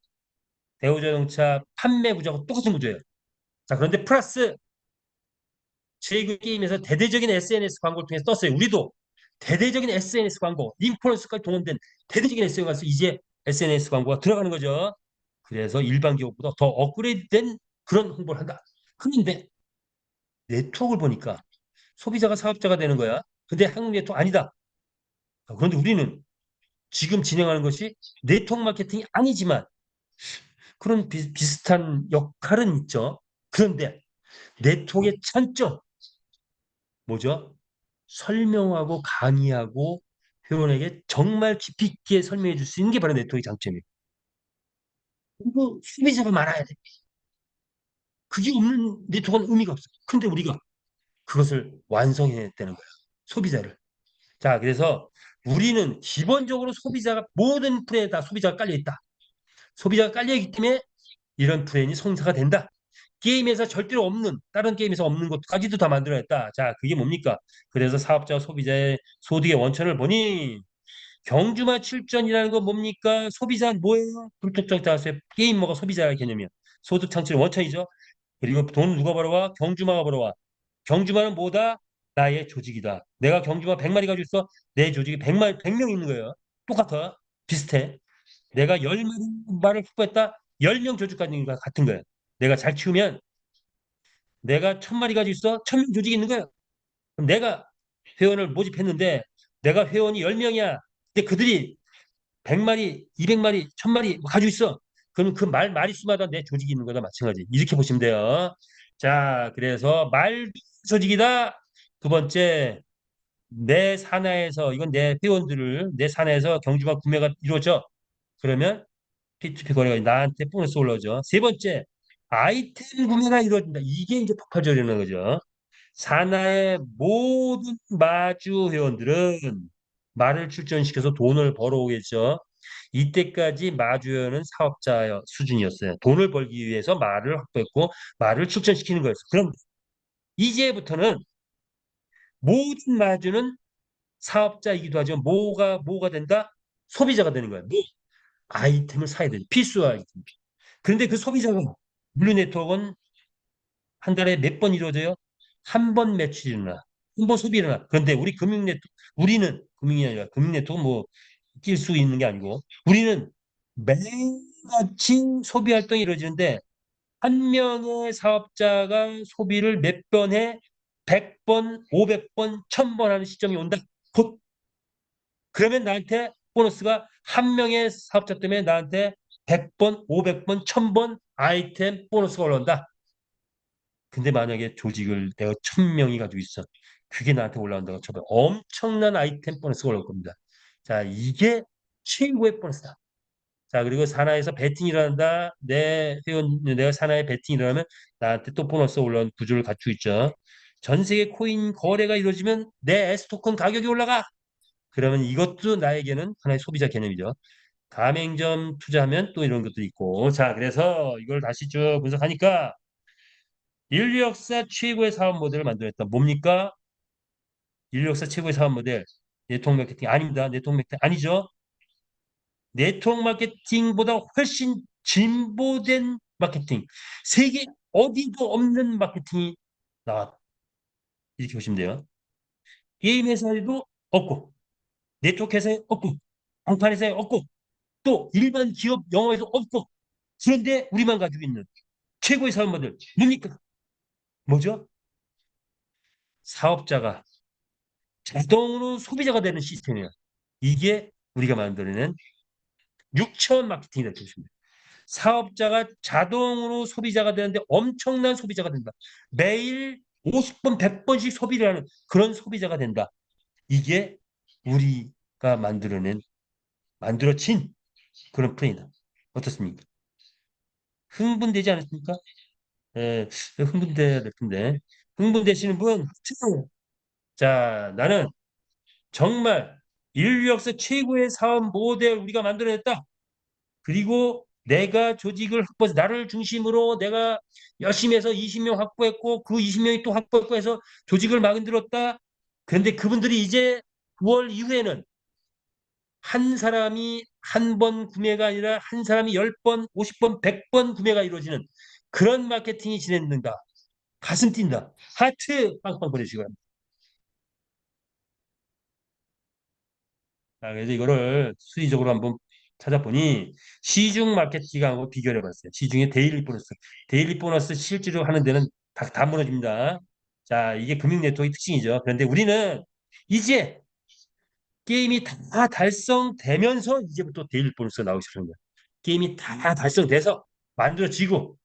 대우자동차 판매 구조하고 똑같은 구조예요. 자, 그런데 플러스 제그 게임에서 대대적인 SNS 광고를 통해서 떴어요. 우리도 대대적인 SNS 광고, 인플루언서까지 동원된 대대적인 SNS에서 이제 SNS 광고가 들어가는 거죠. 그래서 일반 기업보다 더 업그레이드된 그런 홍보를 한다. 그런데 네트워크를 보니까 소비자가 사업자가 되는 거야. 근데 한국 네트워크 아니다. 그런데 우리는 지금 진행하는 것이 네트워크 마케팅이 아니지만 그런 비슷한 역할은 있죠. 그런데 네트워크의 찬점 뭐죠? 설명하고 강의하고 회원에게 정말 깊이 있게 설명해 줄 수 있는 게 바로 네트워크의 장점이에요. 그리고 소비자가 많아야 돼. 그게 없는 네트워크는 의미가 없어. 근데 우리가 그것을 완성해냈다는 거야. 소비자를. 자, 그래서 우리는 기본적으로 소비자가 모든 플랜에 다 소비자가 깔려 있다. 소비자가 깔려 있기 때문에 이런 플랜이 성사가 된다. 게임에서 절대로 없는 다른 게임에서 없는 것까지도 다 만들어냈다. 자, 그게 뭡니까? 그래서 사업자와 소비자의 소득의 원천을 보니 경주마 출전이라는 건 뭡니까? 소비자는 뭐예요? 불특정 다수의 게임 뭐가 소비자 개념이야. 소득 창출의 원천이죠. 그리고 돈 누가 벌어와? 경주마가 벌어와. 경주마는 뭐다? 나의 조직이다. 내가 경주마 100마리 가지고 있어. 내 조직이 100명 있는 거예요. 똑같아. 비슷해. 내가 10마리를 확보했다. 10명 조직 가진 거 같은 거예요. 내가 잘 키우면 내가 1000마리 가지고 있어. 1000명 조직이 있는 거예요. 그럼 내가 회원을 모집했는데 내가 회원이 10명이야. 근데 그들이 100마리, 200마리, 1000마리 가지고 있어. 그럼 그 마리수마다 내 조직이 있는 거다 마찬가지. 이렇게 보시면 돼요. 자, 그래서 말 조직이다. 두 번째, 내 산하에서 이건 내 회원들을 내 산하에서 경주마 구매가 이루어져. 그러면 P2P 거래가 나한테 보너스 올라오죠. 세 번째, 아이템 구매가 이루어진다. 이게 이제 폭발적이라는 거죠. 산하의 모든 마주 회원들은 말을 출전시켜서 돈을 벌어오겠죠. 이때까지 마주 회원은 사업자 수준이었어요. 돈을 벌기 위해서 말을 확보했고 말을 출전시키는 거였어요. 그럼 이제부터는 모든 마주는 사업자이기도 하죠. 뭐가 된다? 소비자가 되는 거예요. 뭐 아이템을 사야 되죠. 필수 아이템. 그런데 그 소비자가 블루 네트워크는 한 달에 몇 번 이루어져요? 한 번 매출이 일어나. 한 번 소비 일어나. 그런데 우리 금융 네트워크, 우리는 금융이 아니라 금융 네트워크 뭐 낄 수 있는 게 아니고 우리는 매일같이 소비 활동이 이루어지는데 한 명의 사업자가 소비를 몇 번 해? 100번, 500번, 1000번 하는 시점이 온다. 곧 그러면 나한테 보너스가 한 명의 사업자 때문에 나한테 100번, 500번, 1000번 아이템 보너스가 올라온다. 근데 만약에 조직을 내가 1000명이 가지고 있어. 그게 나한테 올라온다고 쳐봐. 엄청난 아이템 보너스가 올라올 겁니다. 자, 이게 최고의 보너스다. 자, 그리고 산하에서 베팅이 일어난다. 내 회원, 내가 산하에 베팅이 일어나면 나한테 또 보너스 올라온 구조를 갖추고 있죠. 전 세계 코인 거래가 이루어지면 내 S토큰 가격이 올라가. 그러면 이것도 나에게는 하나의 소비자 개념이죠. 가맹점 투자하면 또 이런 것도 있고. 자, 그래서 이걸 다시 쭉 분석하니까 인류 역사 최고의 사업 모델을 만들었다. 뭡니까? 인류 역사 최고의 사업 모델. 네트워크 마케팅 아닙니다. 네트워크 마케팅 아니죠. 네트워크 마케팅보다 훨씬 진보된 마케팅. 세계 어디도 없는 마케팅이 나왔다. 이렇게 보시면 돼요. 게임 회사에도 없고, 네트워크 회사에 없고, 방판 회사에 없고, 또 일반 기업 영어에도 없고, 그런데 우리만 가지고 있는 최고의 사업 모델. 뭡니까? 뭐죠? 사업자가 자동으로 소비자가 되는 시스템이에요. 이게 우리가 만들어낸 육체원 마케팅이라고 보시면 돼요. 사업자가 자동으로 소비자가 되는데 엄청난 소비자가 된다. 매일 50번, 100번씩 소비를 하는 그런 소비자가 된다. 이게 우리가 만들어진 그런 플레이다. 어떻습니까? 흥분되지 않습니까? 예, 흥분돼야 될 텐데. 흥분되시는 분? 자, 나는 정말 인류 역사 최고의 사업 모델 우리가 만들어냈다. 그리고 내가 조직을 확보해서 나를 중심으로 내가 열심히 해서 20명 확보했고 그 20명이 또 확보했고 해서 조직을 만들었다. 그런데 그분들이 이제 9월 이후에는 한 사람이 한 번 구매가 아니라 한 사람이 10번, 50번, 100번 구매가 이루어지는 그런 마케팅이 진행된다. 가슴 뛴다. 하트 빵빵 보내시기 바랍니다. 자, 그래서 이거를 수리적으로 한번 찾아보니 시중 마케팅하고 비교를 해봤어요. 시중에 데일리 보너스. 데일리 보너스 실제로 하는 데는 다 무너집니다. 자, 이게 금융 네트워크의 특징이죠. 그런데 우리는 이제 게임이 다 달성되면서 이제부터 데일리 보너스가 나오기 시작하는 거예요. 게임이 다 달성돼서 만들어지고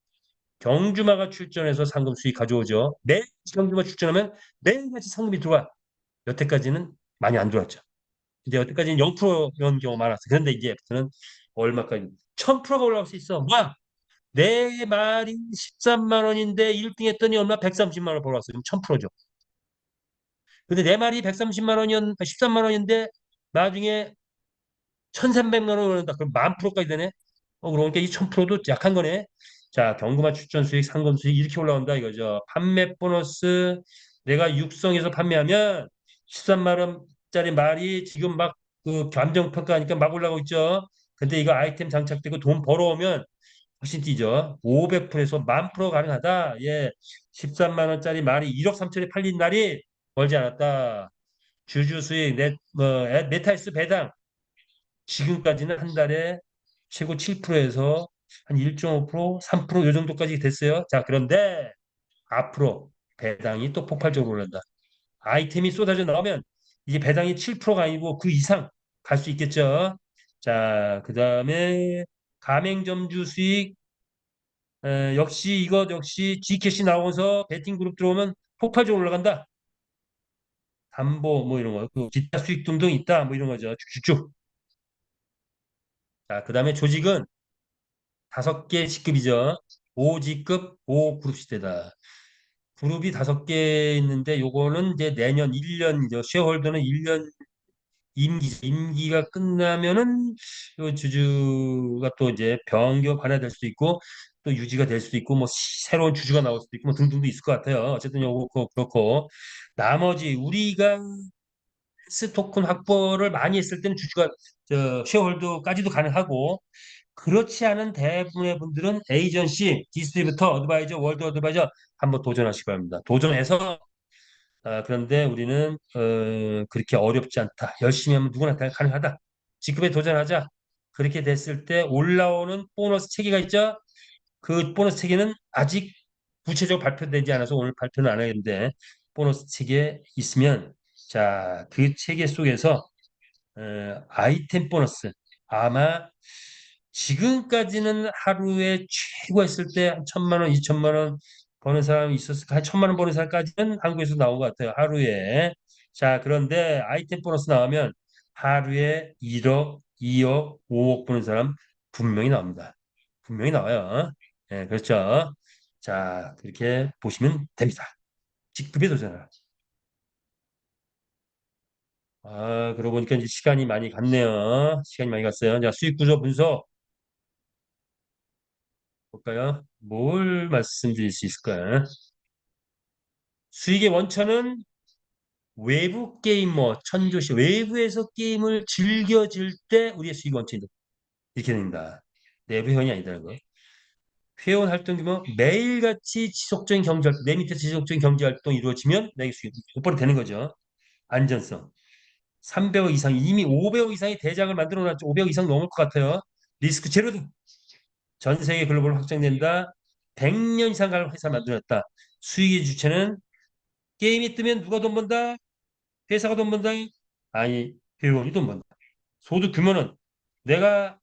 경주마가 출전해서 상금 수익 가져오죠. 매일 경주마 출전하면 매일같이 상금이 들어와. 여태까지는 많이 안 들어왔죠. 이제 여태까지는 0%였던 경우가 많았어. 그런데 이제부터는 얼마까지? 1000%가 올라올 수 있어. 와! 내 말이 13만 원인데 1등 했더니 얼마? 130만 원 벌어왔어. 그럼 1000%죠. 근데 내 말이 130만 원이었, 13만 원인데 나중에 1300만 원 오른다. 그럼 10,000%까지 되네? 그러니까 이 1000%도 약한 거네. 자, 경금화 출전 수익, 상금 수익 이렇게 올라온다 이거죠. 판매 보너스 내가 육성해서 판매하면 13만 원짜리 말이 지금 막 그 감정 평가하니까 막 올라가고 있죠. 근데 이거 아이템 장착되고 돈 벌어오면 훨씬 뛰죠. 500%에서 10,000% 가능하다. 예. 13만 원짜리 말이 1억 3천에 팔린 날이 멀지 않았다. 주주 수익, 메타이스 배당 지금까지는 한 달에 최고 7%에서 한 1.5%, 3%요 정도까지 됐어요. 자, 그런데 앞으로 배당이 또 폭발적으로 오른다. 아이템이 쏟아져 나오면 이제 배당이 7%가 아니고 그 이상 갈 수 있겠죠. 자, 그다음에 가맹점주 수익 역시 이것 역시 G캐시 나오면서 베팅 그룹 들어오면 폭발적으로 올라간다. 담보 뭐 이런 거, 그 기타 수익 등등 있다. 뭐 이런 거죠. 쭉쭉쭉. 자, 그다음에 조직은 5개 직급이죠. 5직급 5그룹 시대다. 그룹이 5개 있는데 요거는 이제 내년 1년이죠. 쉐어홀더는 1년 임기가 끝나면은 요 주주가 또 이제 변경 반환될 수도 있고 또 유지가 될 수도 있고 뭐 새로운 주주가 나올 수도 있고 뭐 등등도 있을 것 같아요. 어쨌든 요거 그렇고 나머지 우리가 토큰 확보를 많이 했을 때는 주주가 쉐어홀더까지도 가능하고 그렇지 않은 대부분의 분들은 에이전시, 디스트리뷰터, 어드바이저, 월드 어드바이저 한번 도전하시기 바랍니다. 도전해서 그런데 우리는 그렇게 어렵지 않다. 열심히 하면 누구나 다 가능하다. 직급에 도전하자. 그렇게 됐을 때 올라오는 보너스 체계가 있죠. 그 보너스 체계는 아직 구체적으로 발표되지 않아서 오늘 발표는 안 하겠는데 보너스 체계 있으면 자, 그 체계 속에서 아이템 보너스 아마 지금까지는 하루에 최고 했을 때 한 1,000만 원, 2천만 원 버는 사람이 있었을까? 한 1,000만 원 버는 사람까지는 한국에서 나온 것 같아요. 하루에. 자, 그런데 아이템 보너스 나오면 하루에 1억, 2억, 5억 버는 사람 분명히 나옵니다. 분명히 나와요. 네, 그렇죠. 자, 그렇게 보시면 됩니다. 직급에 도전하라. 그러고 보니까 이제 시간이 많이 갔네요. 시간이 많이 갔어요. 자, 수익 구조 분석 볼까요? 뭘 말씀드릴 수 있을까요? 수익의 원천은 외부 게이머, 천조시, 외부에서 게임을 즐겨질 때 우리의 수익 원천이 이렇게 됩니다. 내부 회원이 아니다는 거. 회원 활동 규모 매일같이 지속적인 경제 활동, 내 밑에 지속적인 경제 활동이 이루어지면 내게 수익 곧바로 되는 거죠. 안전성. 300억 이상, 이미 500억 이상의 대장을 만들어 놨죠. 500억 이상 넘을 것 같아요. 리스크 제로등. 전 세계 글로벌 확장된다. 100년 이상 갈 회사 만들었다. 수익의 주체는 게임이 뜨면 누가 돈 번다? 회사가 돈 번다? 아니, 회원이 돈 번다. 소득 규모는 내가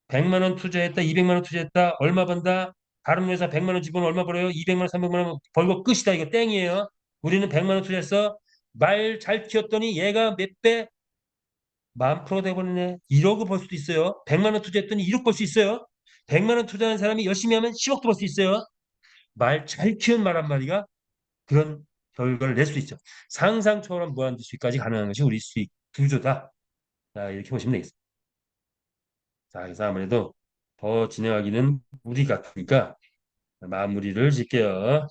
100만 원 투자했다, 200만 원 투자했다, 얼마 번다? 다른 회사 100만 원 집어넣으면 얼마 벌어요? 200만 원, 300만 원 벌고 끝이다. 이거 땡이에요. 우리는 100만 원 투자했어. 말 잘 키웠더니 얘가 몇 배? 10,000% 돼버리네. 1억을 벌 수도 있어요. 100만 원 투자했더니 1억 벌 수 있어요. 100만 원 투자한 사람이 열심히 하면 10억도 벌 수 있어요. 말 잘 키운 말 한마디가 그런 결과를 낼 수 있죠. 상상 초월한 무한 수익까지 가능한 것이 우리 수익 구조다. 자, 이렇게 보시면 되겠습니다. 자, 그래서 아무래도 더 진행하기는 무리 같으니까 마무리를 짓게요.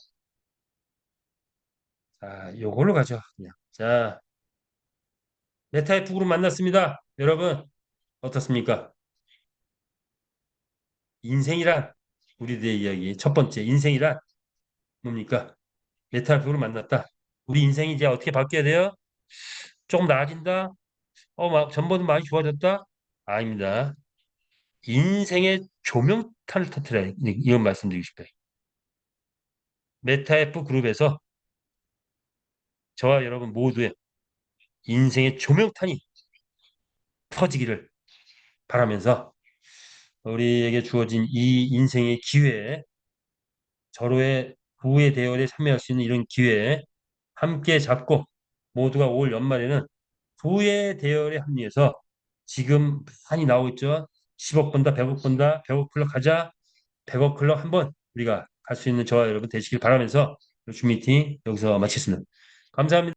자, 요걸로 가죠. 그냥. 자, 메타의 북으로 만났습니다. 여러분, 어떻습니까? 인생이란 우리들의 이야기. 첫 번째, 인생이란 뭡니까? 메타의 북으로 만났다. 우리 인생이 이제 어떻게 바뀌어야 돼요? 조금 나아진다? 막 전보다 많이 좋아졌다? 아닙니다. 인생의 조명탄을 터트려야 이건 말씀드리고 싶어요. 메타F 그룹에서 저와 여러분 모두의 인생의 조명탄이 터지기를 바라면서 우리에게 주어진 이 인생의 기회에 서로의 부의 대열에 참여할 수 있는 이런 기회에 함께 잡고 모두가 올 연말에는 부의 대열에 합류해서 지금 많이 나오고 있죠. 10억 번다, 100억 번다, 100억 클럽 가자, 100억 클럽 한번 우리가 갈 수 있는 저와 여러분 되시길 바라면서 주 미팅 여기서 마치겠습니다. 감사합니다.